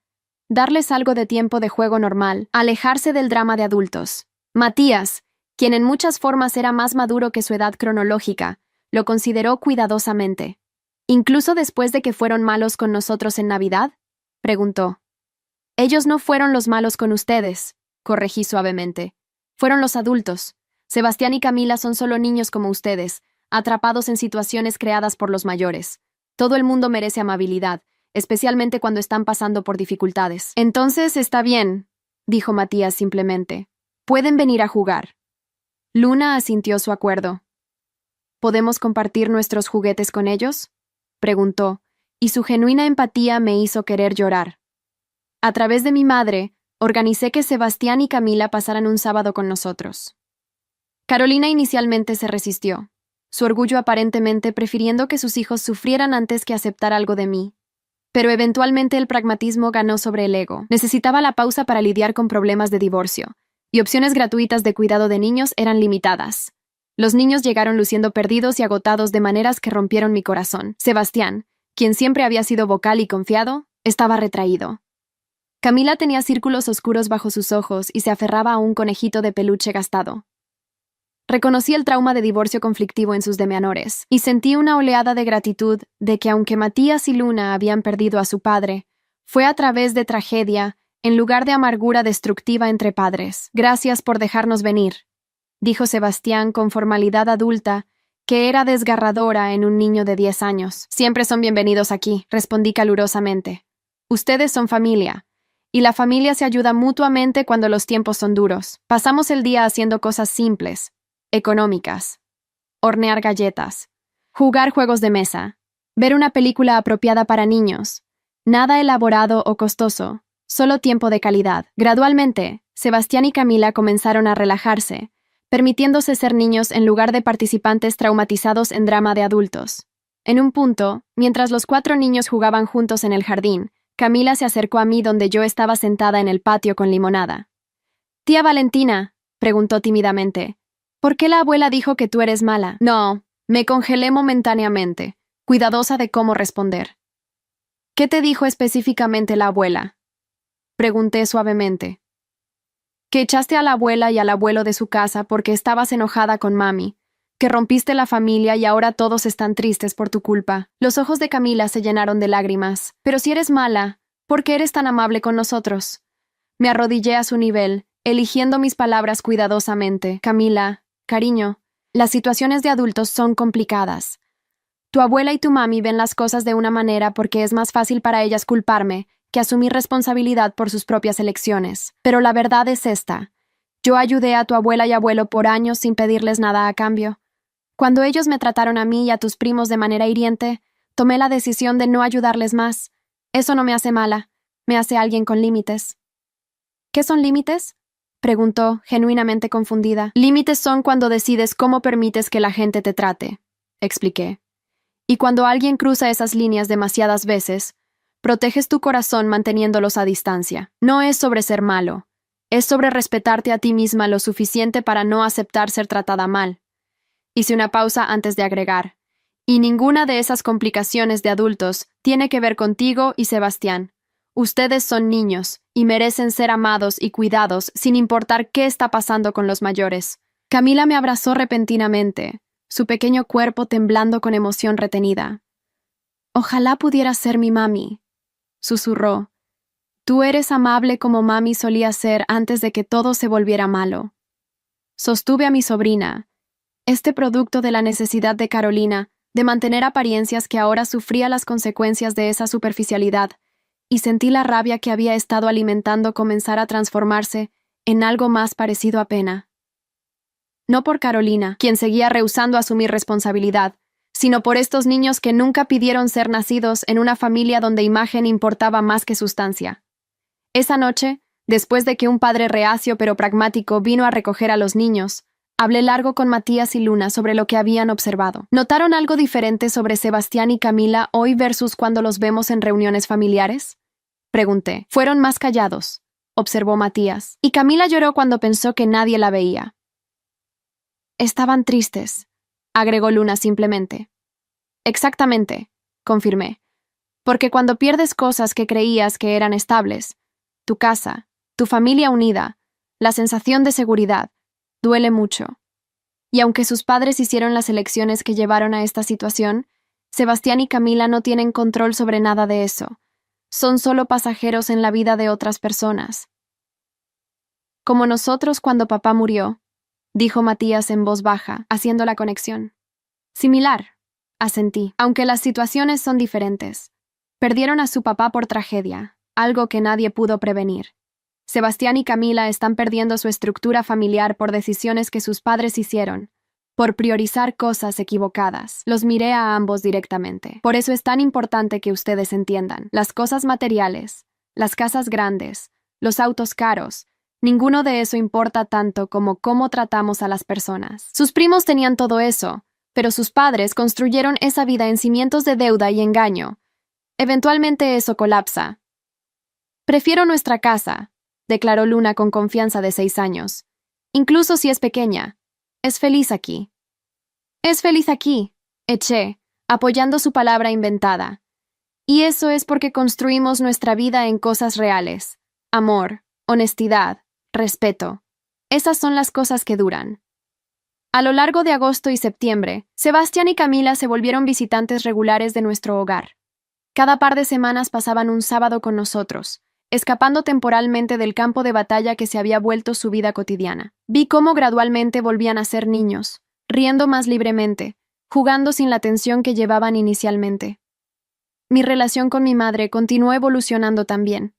Darles algo de tiempo de juego normal, alejarse del drama de adultos. Matías, quien en muchas formas era más maduro que su edad cronológica, lo consideró cuidadosamente. ¿Incluso después de que fueron malos con nosotros en Navidad?, preguntó. Ellos no fueron los malos con ustedes, corregí suavemente. Fueron los adultos. Sebastián y Camila son solo niños como ustedes, atrapados en situaciones creadas por los mayores. Todo el mundo merece amabilidad, especialmente cuando están pasando por dificultades. Entonces está bien, dijo Matías simplemente. Pueden venir a jugar. Luna asintió su acuerdo. ¿Podemos compartir nuestros juguetes con ellos?, preguntó, y su genuina empatía me hizo querer llorar. A través de mi madre, organicé que Sebastián y Camila pasaran un sábado con nosotros. Carolina inicialmente se resistió, su orgullo aparentemente prefiriendo que sus hijos sufrieran antes que aceptar algo de mí. Pero eventualmente el pragmatismo ganó sobre el ego. Necesitaba la pausa para lidiar con problemas de divorcio, y opciones gratuitas de cuidado de niños eran limitadas. Los niños llegaron luciendo perdidos y agotados de maneras que rompieron mi corazón. Sebastián, quien siempre había sido vocal y confiado, estaba retraído. Camila tenía círculos oscuros bajo sus ojos y se aferraba a un conejito de peluche gastado. Reconocí el trauma de divorcio conflictivo en sus demeanores, y sentí una oleada de gratitud de que aunque Matías y Luna habían perdido a su padre, fue a través de tragedia, en lugar de amargura destructiva entre padres. Gracias por dejarnos venir, dijo Sebastián con formalidad adulta, que era desgarradora en un niño de 10 años. Siempre son bienvenidos aquí, respondí calurosamente. Ustedes son familia, y la familia se ayuda mutuamente cuando los tiempos son duros. Pasamos el día haciendo cosas simples, económicas, hornear galletas, jugar juegos de mesa, ver una película apropiada para niños, nada elaborado o costoso, solo tiempo de calidad. Gradualmente, Sebastián y Camila comenzaron a relajarse, permitiéndose ser niños en lugar de participantes traumatizados en drama de adultos. En un punto, mientras los 4 niños jugaban juntos en el jardín, Camila se acercó a mí donde yo estaba sentada en el patio con limonada. «Tía Valentina», preguntó tímidamente, «¿por qué la abuela dijo que tú eres mala?» No, me congelé momentáneamente, cuidadosa de cómo responder. «¿Qué te dijo específicamente la abuela?», pregunté suavemente. «Que echaste a la abuela y al abuelo de su casa porque estabas enojada con mami. que rompiste la familia y ahora todos están tristes por tu culpa. Los ojos de Camila se llenaron de lágrimas. Pero si eres mala, ¿por qué eres tan amable con nosotros? Me arrodillé a su nivel, eligiendo mis palabras cuidadosamente. Camila, cariño, las situaciones de adultos son complicadas. Tu abuela y tu mami ven las cosas de una manera porque es más fácil para ellas culparme que asumir responsabilidad por sus propias elecciones. Pero la verdad es esta. Yo ayudé a tu abuela y abuelo por años sin pedirles nada a cambio. Cuando ellos me trataron a mí y a tus primos de manera hiriente, tomé la decisión de no ayudarles más. Eso no me hace mala, me hace alguien con límites. ¿Qué son límites? Preguntó, genuinamente confundida. Límites son cuando decides cómo permites que la gente te trate, expliqué. Y cuando alguien cruza esas líneas demasiadas veces, proteges tu corazón manteniéndolos a distancia. No es sobre ser malo, es sobre respetarte a ti misma lo suficiente para no aceptar ser tratada mal. Hice una pausa antes de agregar. Y ninguna de esas complicaciones de adultos tiene que ver contigo y Sebastián. Ustedes son niños y merecen ser amados y cuidados sin importar qué está pasando con los mayores. Camila me abrazó repentinamente, su pequeño cuerpo temblando con emoción retenida. Ojalá pudieras ser mi mami, susurró. Tú eres amable como mami solía ser antes de que todo se volviera malo. Sostuve a mi sobrina, este producto de la necesidad de Carolina de mantener apariencias que ahora sufría las consecuencias de esa superficialidad, y sentí la rabia que había estado alimentando comenzar a transformarse en algo más parecido a pena. No por Carolina, quien seguía rehusando asumir responsabilidad, sino por estos niños que nunca pidieron ser nacidos en una familia donde imagen importaba más que sustancia. Esa noche, después de que un padre reacio pero pragmático vino a recoger a los niños, hablé largo con Matías y Luna sobre lo que habían observado. ¿Notaron algo diferente sobre Sebastián y Camila hoy versus cuando los vemos en reuniones familiares? Pregunté. Fueron más callados, observó Matías, y Camila lloró cuando pensó que nadie la veía. Estaban tristes, agregó Luna simplemente. Exactamente, confirmé. Porque cuando pierdes cosas que creías que eran estables, tu casa, tu familia unida, la sensación de seguridad, duele mucho. Y aunque sus padres hicieron las elecciones que llevaron a esta situación, Sebastián y Camila no tienen control sobre nada de eso. Son solo pasajeros en la vida de otras personas. Como nosotros cuando papá murió, dijo Matías en voz baja, haciendo la conexión. Similar, asentí, aunque las situaciones son diferentes. Perdieron a su papá por tragedia, algo que nadie pudo prevenir. Sebastián y Camila están perdiendo su estructura familiar por decisiones que sus padres hicieron, por priorizar cosas equivocadas. Los miré a ambos directamente. Por eso es tan importante que ustedes entiendan. Las cosas materiales, las casas grandes, los autos caros, ninguno de eso importa tanto como cómo tratamos a las personas. Sus primos tenían todo eso, pero sus padres construyeron esa vida en cimientos de deuda y engaño. Eventualmente eso colapsa. Prefiero nuestra casa, declaró Luna con confianza de 6 años. Incluso si es pequeña. Es feliz aquí. Es feliz aquí, eché, apoyando su palabra inventada. Y eso es porque construimos nuestra vida en cosas reales. Amor, honestidad, respeto. Esas son las cosas que duran. A lo largo de agosto y septiembre, Sebastián y Camila se volvieron visitantes regulares de nuestro hogar. Cada par de semanas pasaban un sábado con nosotros, escapando temporalmente del campo de batalla que se había vuelto su vida cotidiana. Vi cómo gradualmente volvían a ser niños, riendo más libremente, jugando sin la tensión que llevaban inicialmente. Mi relación con mi madre continuó evolucionando también.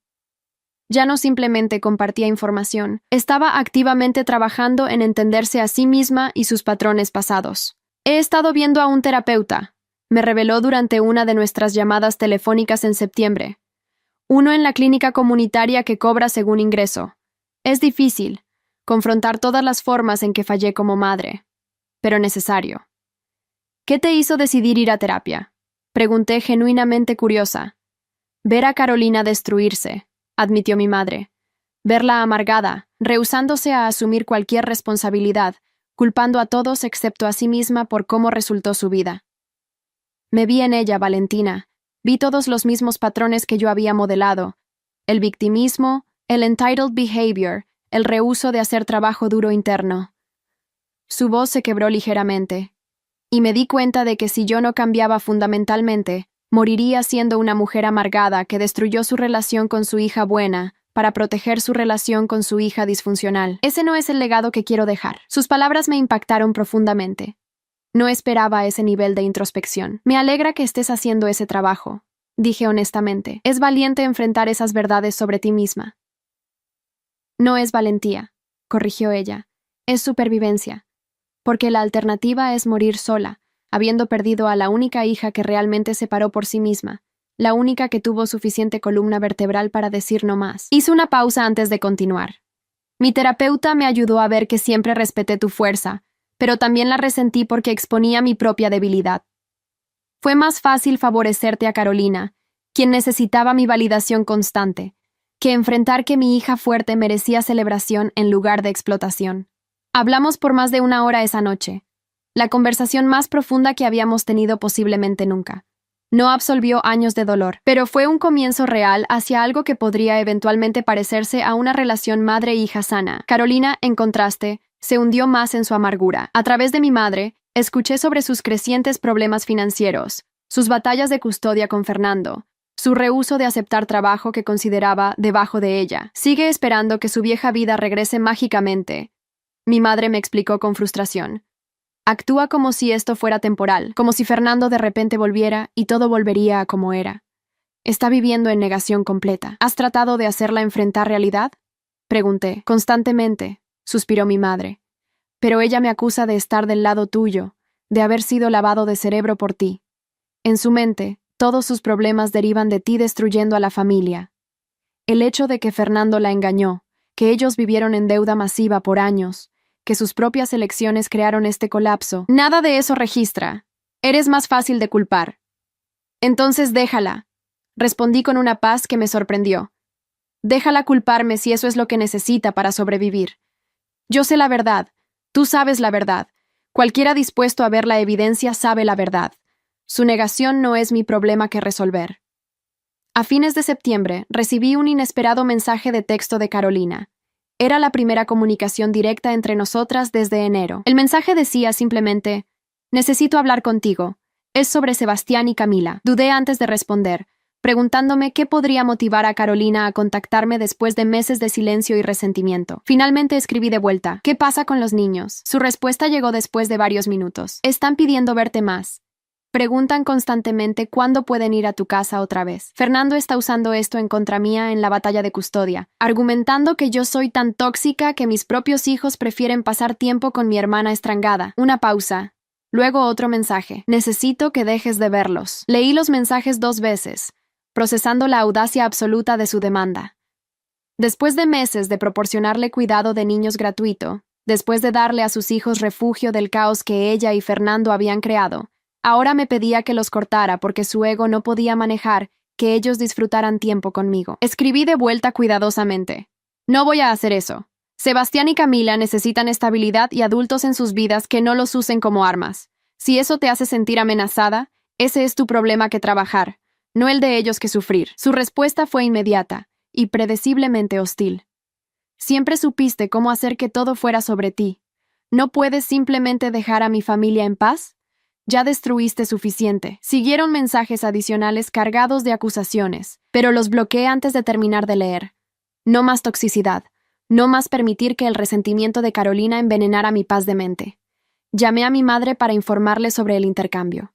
Ya no simplemente compartía información, estaba activamente trabajando en entenderse a sí misma y sus patrones pasados. He estado viendo a un terapeuta, me reveló durante una de nuestras llamadas telefónicas en septiembre. Uno en la clínica comunitaria que cobra según ingreso. Es difícil confrontar todas las formas en que fallé como madre, pero necesario. ¿Qué te hizo decidir ir a terapia? Pregunté genuinamente curiosa. Ver a Carolina destruirse, admitió mi madre. Verla amargada, rehusándose a asumir cualquier responsabilidad, culpando a todos excepto a sí misma por cómo resultó su vida. Me vi en ella, Valentina. Vi todos los mismos patrones que yo había modelado. El victimismo, el entitled behavior, el rehúso de hacer trabajo duro interno. Su voz se quebró ligeramente, Y me di cuenta de que si yo no cambiaba fundamentalmente, moriría siendo una mujer amargada que destruyó su relación con su hija buena para proteger su relación con su hija disfuncional. Ese no es el legado que quiero dejar. Sus palabras me impactaron profundamente. No esperaba ese nivel de introspección. Me alegra que estés haciendo ese trabajo, dije honestamente. Es valiente enfrentar esas verdades sobre ti misma. No es valentía, corrigió ella. Es supervivencia. Porque la alternativa es morir sola, habiendo perdido a la única hija que realmente se paró por sí misma, la única que tuvo suficiente columna vertebral para decir no más. Hice una pausa antes de continuar. Mi terapeuta me ayudó a ver que siempre respeté tu fuerza, pero también la resentí porque exponía mi propia debilidad. Fue más fácil favorecerte a Carolina, quien necesitaba mi validación constante, que enfrentar que mi hija fuerte merecía celebración en lugar de explotación. Hablamos por más de 1 hora esa noche, la conversación más profunda que habíamos tenido posiblemente nunca. No absolvió años de dolor, pero fue un comienzo real hacia algo que podría eventualmente parecerse a una relación madre-hija sana. Carolina, en contraste, se hundió más en su amargura. A través de mi madre, escuché sobre sus crecientes problemas financieros, sus batallas de custodia con Fernando, su rehúso de aceptar trabajo que consideraba debajo de ella. Sigue esperando que su vieja vida regrese mágicamente. Mi madre me explicó con frustración. Actúa como si esto fuera temporal, como si Fernando de repente volviera y todo volvería a como era. Está viviendo en negación completa. ¿Has tratado de hacerla enfrentar realidad? Pregunté. Constantemente, suspiró mi madre. Pero ella me acusa de estar del lado tuyo, de haber sido lavado de cerebro por ti. En su mente, todos sus problemas derivan de ti destruyendo a la familia. El hecho de que Fernando la engañó, que ellos vivieron en deuda masiva por años, que sus propias elecciones crearon este colapso. Nada de eso registra. Eres más fácil de culpar. Entonces déjala. Respondí con una paz que me sorprendió. Déjala culparme si eso es lo que necesita para sobrevivir. Yo sé la verdad. Tú sabes la verdad. Cualquiera dispuesto a ver la evidencia sabe la verdad. Su negación no es mi problema que resolver. A fines de septiembre, recibí un inesperado mensaje de texto de Carolina. Era la primera comunicación directa entre nosotras desde enero. El mensaje decía simplemente: necesito hablar contigo. Es sobre Sebastián y Camila. Dudé antes de responder, preguntándome qué podría motivar a Carolina a contactarme después de meses de silencio y resentimiento. Finalmente escribí de vuelta: ¿qué pasa con los niños? Su respuesta llegó después de varios minutos. Están pidiendo verte más. Preguntan constantemente cuándo pueden ir a tu casa otra vez. Fernando está usando esto en contra mía en la batalla de custodia, argumentando que yo soy tan tóxica que mis propios hijos prefieren pasar tiempo con mi hermana estrangada. Una pausa. Luego otro mensaje. Necesito que dejes de verlos. Leí los mensajes 2 veces, procesando la audacia absoluta de su demanda. Después de meses de proporcionarle cuidado de niños gratuito, después de darle a sus hijos refugio del caos que ella y Fernando habían creado, ahora me pedía que los cortara porque su ego no podía manejar que ellos disfrutaran tiempo conmigo. Escribí de vuelta cuidadosamente. No voy a hacer eso. Sebastián y Camila necesitan estabilidad y adultos en sus vidas que no los usen como armas. Si eso te hace sentir amenazada, ese es tu problema que trabajar, no el de ellos que sufrir. Su respuesta fue inmediata y predeciblemente hostil. Siempre supiste cómo hacer que todo fuera sobre ti. ¿No puedes simplemente dejar a mi familia en paz? Ya destruiste suficiente. Siguieron mensajes adicionales cargados de acusaciones, pero los bloqueé antes de terminar de leer. No más toxicidad. No más permitir que el resentimiento de Carolina envenenara mi paz de mente. Llamé a mi madre para informarle sobre el intercambio.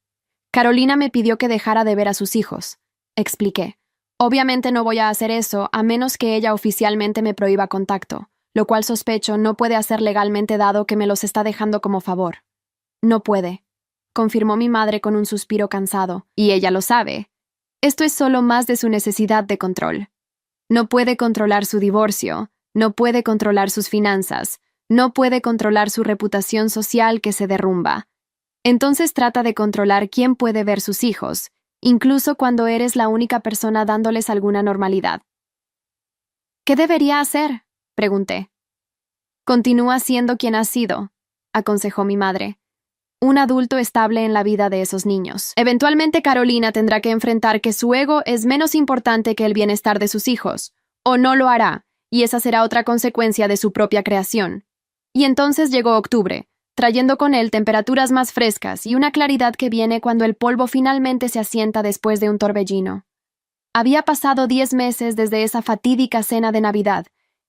Carolina me pidió que dejara de ver a sus hijos. Expliqué. Obviamente no voy a hacer eso a menos que ella oficialmente me prohíba contacto, lo cual sospecho no puede hacer legalmente dado que me los está dejando como favor. No puede, confirmó mi madre con un suspiro cansado, y ella lo sabe. Esto es solo más de su necesidad de control. No puede controlar su divorcio, no puede controlar sus finanzas, no puede controlar su reputación social que se derrumba. Entonces trata de controlar quién puede ver sus hijos, incluso cuando eres la única persona dándoles alguna normalidad. ¿Qué debería hacer?, pregunté. Continúa siendo quien has sido, aconsejó mi madre. Un adulto estable en la vida de esos niños. Eventualmente Carolina tendrá que enfrentar que su ego es menos importante que el bienestar de sus hijos, o no lo hará, y esa será otra consecuencia de su propia creación. Y entonces llegó octubre, trayendo con él temperaturas más frescas y una claridad que viene cuando el polvo finalmente se asienta después de un torbellino. Había pasado 10 meses desde esa fatídica cena de Navidad,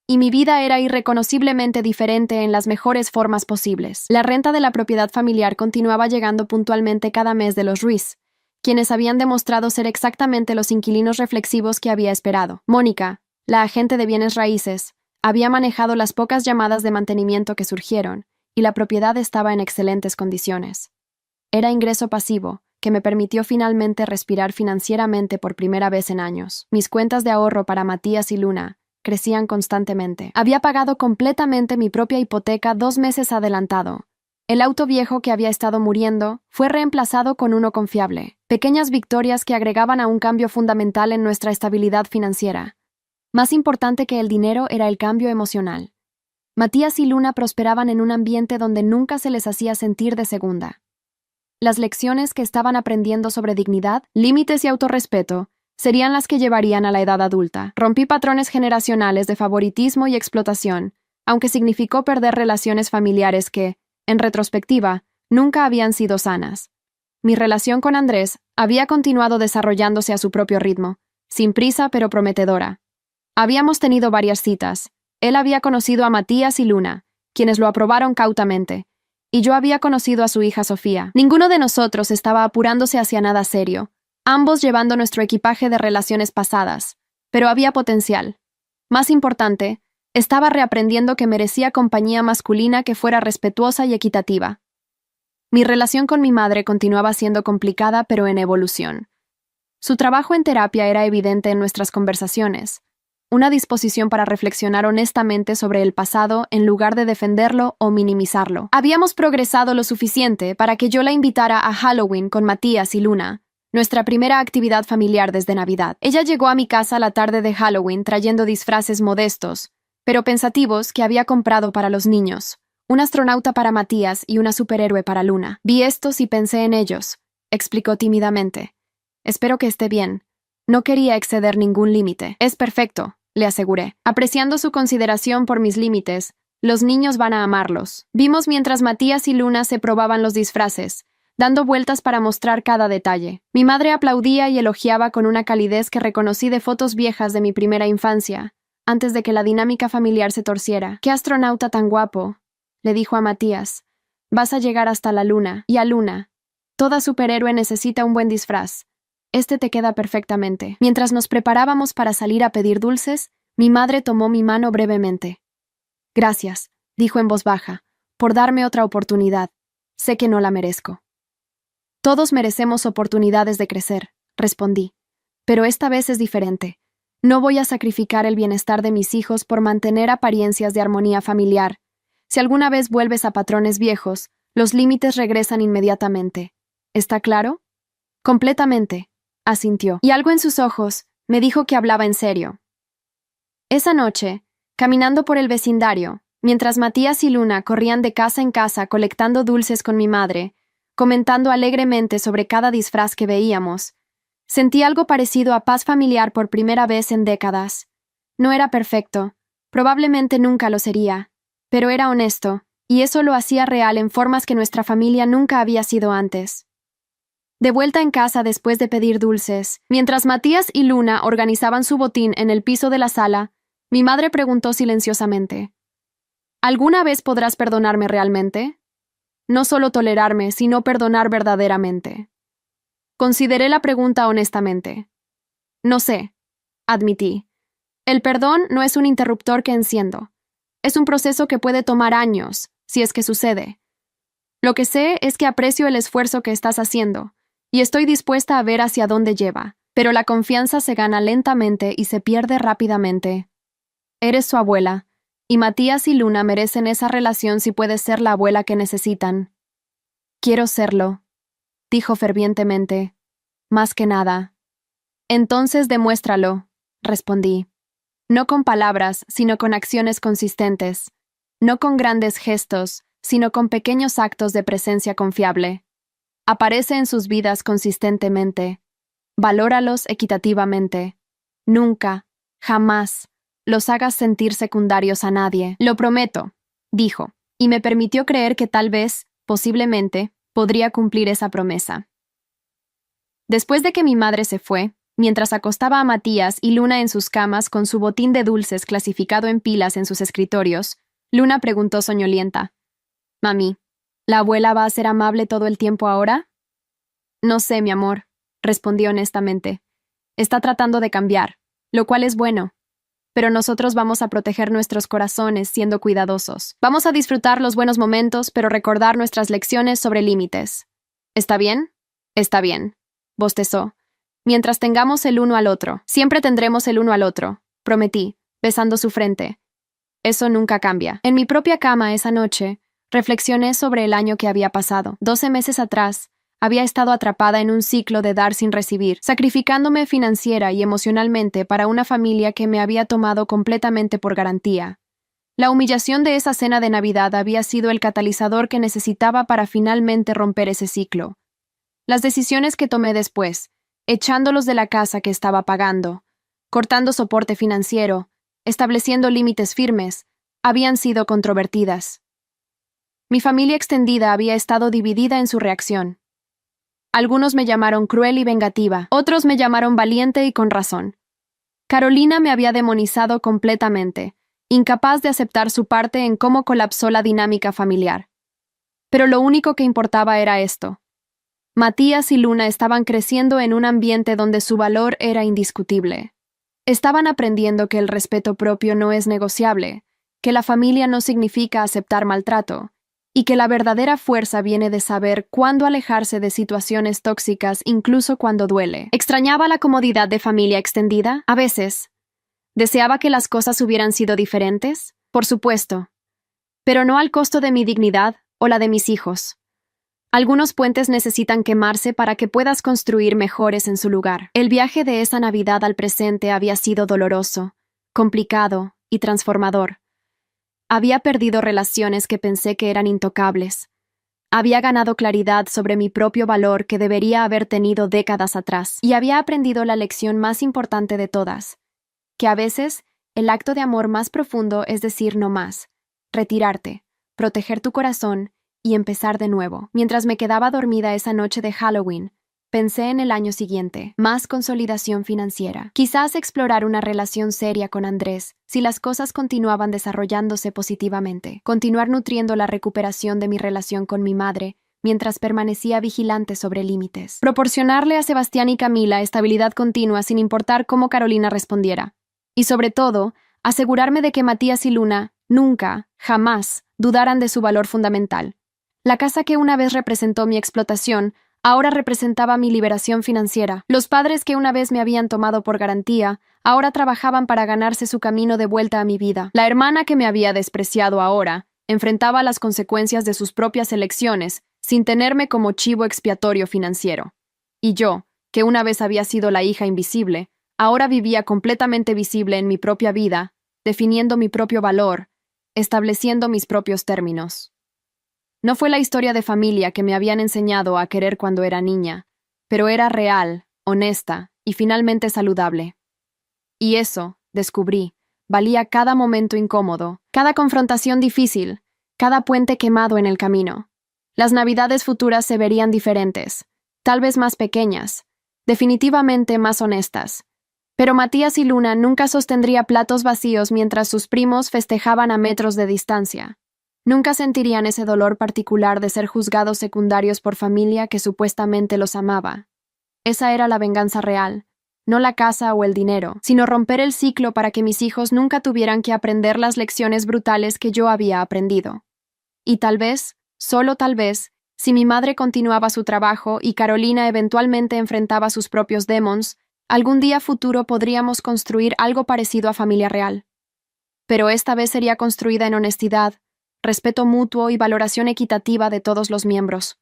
y mi vida era irreconociblemente diferente en las mejores formas posibles. La renta de la propiedad familiar continuaba llegando puntualmente cada mes de los Ruiz, quienes habían demostrado ser exactamente los inquilinos reflexivos que había esperado. Mónica, la agente de bienes raíces, había manejado las pocas llamadas de mantenimiento que surgieron, y la propiedad estaba en excelentes condiciones. Era ingreso pasivo, que me permitió finalmente respirar financieramente por primera vez en años. Mis cuentas de ahorro para Matías y Luna crecían constantemente. Había pagado completamente mi propia hipoteca 2 meses adelantado. El auto viejo que había estado muriendo fue reemplazado con uno confiable. Pequeñas victorias que agregaban a un cambio fundamental en nuestra estabilidad financiera. Más importante que el dinero era el cambio emocional. Matías y Luna prosperaban en un ambiente donde nunca se les hacía sentir de segunda. Las lecciones que estaban aprendiendo sobre dignidad, límites y autorrespeto serían las que llevarían a la edad adulta. Rompí patrones generacionales de favoritismo y explotación, aunque significó perder relaciones familiares que, en retrospectiva, nunca habían sido sanas. Mi relación con Andrés había continuado desarrollándose a su propio ritmo, sin prisa pero prometedora. Habíamos tenido varias citas. Él había conocido a Matías y Luna, quienes lo aprobaron cautamente, y yo había conocido a su hija Sofía. Ninguno de nosotros estaba apurándose hacia nada serio, ambos llevando nuestro equipaje de relaciones pasadas, pero había potencial. Más importante, estaba reaprendiendo que merecía compañía masculina que fuera respetuosa y equitativa. Mi relación con mi madre continuaba siendo complicada pero en evolución. Su trabajo en terapia era evidente en nuestras conversaciones, una disposición para reflexionar honestamente sobre el pasado en lugar de defenderlo o minimizarlo. Habíamos progresado lo suficiente para que yo la invitara a Halloween con Matías y Luna, nuestra primera actividad familiar desde Navidad. Ella llegó a mi casa la tarde de Halloween trayendo disfraces modestos, pero pensativos que había comprado para los niños, un astronauta para Matías y una superhéroe para Luna. Vi estos y pensé en ellos, explicó tímidamente. Espero que esté bien. No quería exceder ningún límite. Es perfecto, le aseguré. Apreciando su consideración por mis límites, los niños van a amarlos. Vimos mientras Matías y Luna se probaban los disfraces, dando vueltas para mostrar cada detalle. Mi madre aplaudía y elogiaba con una calidez que reconocí de fotos viejas de mi primera infancia, antes de que la dinámica familiar se torciera. «¡Qué astronauta tan guapo!», le dijo a Matías. «Vas a llegar hasta la Luna. Y a Luna. Toda superhéroe necesita un buen disfraz. Este te queda perfectamente». Mientras nos preparábamos para salir a pedir dulces, mi madre tomó mi mano brevemente. «Gracias», dijo en voz baja, «por darme otra oportunidad. Sé que no la merezco». «Todos merecemos oportunidades de crecer», respondí. «Pero esta vez es diferente. No voy a sacrificar el bienestar de mis hijos por mantener apariencias de armonía familiar. Si alguna vez vuelves a patrones viejos, los límites regresan inmediatamente. ¿Está claro?» «Completamente», asintió, y algo en sus ojos me dijo que hablaba en serio. Esa noche, caminando por el vecindario, mientras Matías y Luna corrían de casa en casa colectando dulces con mi madre, comentando alegremente sobre cada disfraz que veíamos, sentí algo parecido a paz familiar por primera vez en décadas. No era perfecto, probablemente nunca lo sería, pero era honesto, y eso lo hacía real en formas que nuestra familia nunca había sido antes. De vuelta en casa después de pedir dulces, mientras Matías y Luna organizaban su botín en el piso de la sala, mi madre preguntó silenciosamente: «¿Alguna vez podrás perdonarme realmente? No solo tolerarme, sino perdonar verdaderamente». Consideré la pregunta honestamente. «No sé», admití. «El perdón no es un interruptor que enciendo. Es un proceso que puede tomar años, si es que sucede. Lo que sé es que aprecio el esfuerzo que estás haciendo, y estoy dispuesta a ver hacia dónde lleva, pero la confianza se gana lentamente y se pierde rápidamente. Eres su abuela, y Matías y Luna merecen esa relación si puedes ser la abuela que necesitan». «Quiero serlo», dijo fervientemente. «Más que nada». «Entonces demuéstralo», respondí. «No con palabras, sino con acciones consistentes. No con grandes gestos, sino con pequeños actos de presencia confiable. Aparece en sus vidas consistentemente. Valóralos equitativamente. Nunca, jamás, los hagas sentir secundarios a nadie». «Lo prometo», dijo, y me permitió creer que tal vez, posiblemente, podría cumplir esa promesa. Después de que mi madre se fue, mientras acostaba a Matías y Luna en sus camas con su botín de dulces clasificado en pilas en sus escritorios, Luna preguntó soñolienta: «Mami, ¿la abuela va a ser amable todo el tiempo ahora?» «No sé, mi amor», respondí honestamente. «Está tratando de cambiar, lo cual es bueno. Pero nosotros vamos a proteger nuestros corazones siendo cuidadosos. Vamos a disfrutar los buenos momentos, pero recordar nuestras lecciones sobre límites. ¿Está bien?» «Está bien», bostezó. «Mientras tengamos el uno al otro. Siempre tendremos el uno al otro», prometí, besando su frente. Eso nunca cambia. En mi propia cama esa noche, reflexioné sobre el año que había pasado. 12 meses atrás, había estado atrapada en un ciclo de dar sin recibir, sacrificándome financiera y emocionalmente para una familia que me había tomado completamente por garantía. La humillación de esa cena de Navidad había sido el catalizador que necesitaba para finalmente romper ese ciclo. Las decisiones que tomé después, echándolos de la casa que estaba pagando, cortando soporte financiero, estableciendo límites firmes, habían sido controvertidas. Mi familia extendida había estado dividida en su reacción. Algunos me llamaron cruel y vengativa, otros me llamaron valiente y con razón. Carolina me había demonizado completamente, incapaz de aceptar su parte en cómo colapsó la dinámica familiar. Pero lo único que importaba era esto. Matías y Luna estaban creciendo en un ambiente donde su valor era indiscutible. Estaban aprendiendo que el respeto propio no es negociable, que la familia no significa aceptar maltrato, y que la verdadera fuerza viene de saber cuándo alejarse de situaciones tóxicas incluso cuando duele. ¿Extrañaba la comodidad de familia extendida? A veces. ¿Deseaba que las cosas hubieran sido diferentes? Por supuesto. Pero no al costo de mi dignidad o la de mis hijos. Algunos puentes necesitan quemarse para que puedas construir mejores en su lugar. El viaje de esa Navidad al presente había sido doloroso, complicado y transformador. Había perdido relaciones que pensé que eran intocables. Había ganado claridad sobre mi propio valor que debería haber tenido décadas atrás. Y había aprendido la lección más importante de todas, que a veces el acto de amor más profundo es decir no más, retirarte, proteger tu corazón y empezar de nuevo. Mientras me quedaba dormida esa noche de Halloween, pensé en el año siguiente, más consolidación financiera. Quizás explorar una relación seria con Andrés, si las cosas continuaban desarrollándose positivamente. Continuar nutriendo la recuperación de mi relación con mi madre, mientras permanecía vigilante sobre límites. Proporcionarle a Sebastián y Camila estabilidad continua sin importar cómo Carolina respondiera. Y sobre todo, asegurarme de que Matías y Luna nunca, jamás, dudaran de su valor fundamental. La casa que una vez representó mi explotación, ahora representaba mi liberación financiera. Los padres que una vez me habían tomado por garantía, ahora trabajaban para ganarse su camino de vuelta a mi vida. La hermana que me había despreciado ahora, enfrentaba las consecuencias de sus propias elecciones, sin tenerme como chivo expiatorio financiero. Y yo, que una vez había sido la hija invisible, ahora vivía completamente visible en mi propia vida, definiendo mi propio valor, estableciendo mis propios términos. No fue la historia de familia que me habían enseñado a querer cuando era niña, pero era real, honesta y finalmente saludable. Y eso, descubrí, valía cada momento incómodo, cada confrontación difícil, cada puente quemado en el camino. Las Navidades futuras se verían diferentes, tal vez más pequeñas, definitivamente más honestas. Pero Matías y Luna nunca sostendría platos vacíos mientras sus primos festejaban a metros de distancia. Nunca sentirían ese dolor particular de ser juzgados secundarios por familia que supuestamente los amaba. Esa era la venganza real, no la casa o el dinero, sino romper el ciclo para que mis hijos nunca tuvieran que aprender las lecciones brutales que yo había aprendido. Y tal vez, solo tal vez, si mi madre continuaba su trabajo y Carolina eventualmente enfrentaba sus propios demons, algún día futuro podríamos construir algo parecido a familia real. Pero esta vez sería construida en honestidad, respeto mutuo y valoración equitativa de todos los miembros.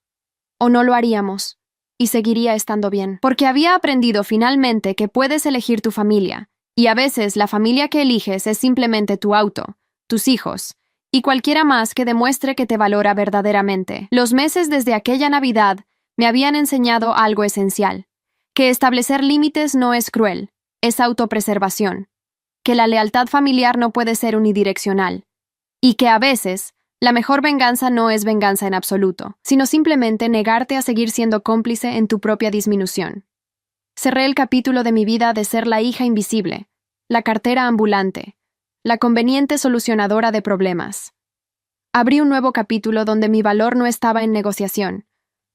O no lo haríamos, y seguiría estando bien. Porque había aprendido finalmente que puedes elegir tu familia, y a veces la familia que eliges es simplemente tu auto, tus hijos, y cualquiera más que demuestre que te valora verdaderamente. Los meses desde aquella Navidad me habían enseñado algo esencial, que establecer límites no es cruel, es autopreservación, que la lealtad familiar no puede ser unidireccional, y que a veces La mejor venganza no es venganza en absoluto, sino simplemente negarte a seguir siendo cómplice en tu propia disminución. Cerré el capítulo de mi vida de ser la hija invisible, la cartera ambulante, la conveniente solucionadora de problemas. Abrí un nuevo capítulo donde mi valor no estaba en negociación,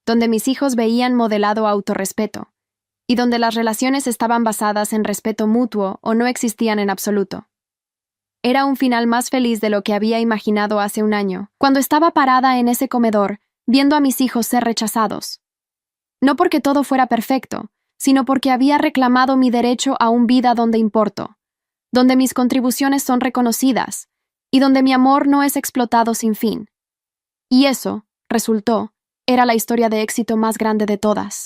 donde mis hijos veían modelado autorrespeto, y donde las relaciones estaban basadas en respeto mutuo o no existían en absoluto. Era un final más feliz de lo que había imaginado hace un año, cuando estaba parada en ese comedor, viendo a mis hijos ser rechazados. No porque todo fuera perfecto, sino porque había reclamado mi derecho a una vida donde importo, donde mis contribuciones son reconocidas, y donde mi amor no es explotado sin fin. Y eso, resultó, era la historia de éxito más grande de todas.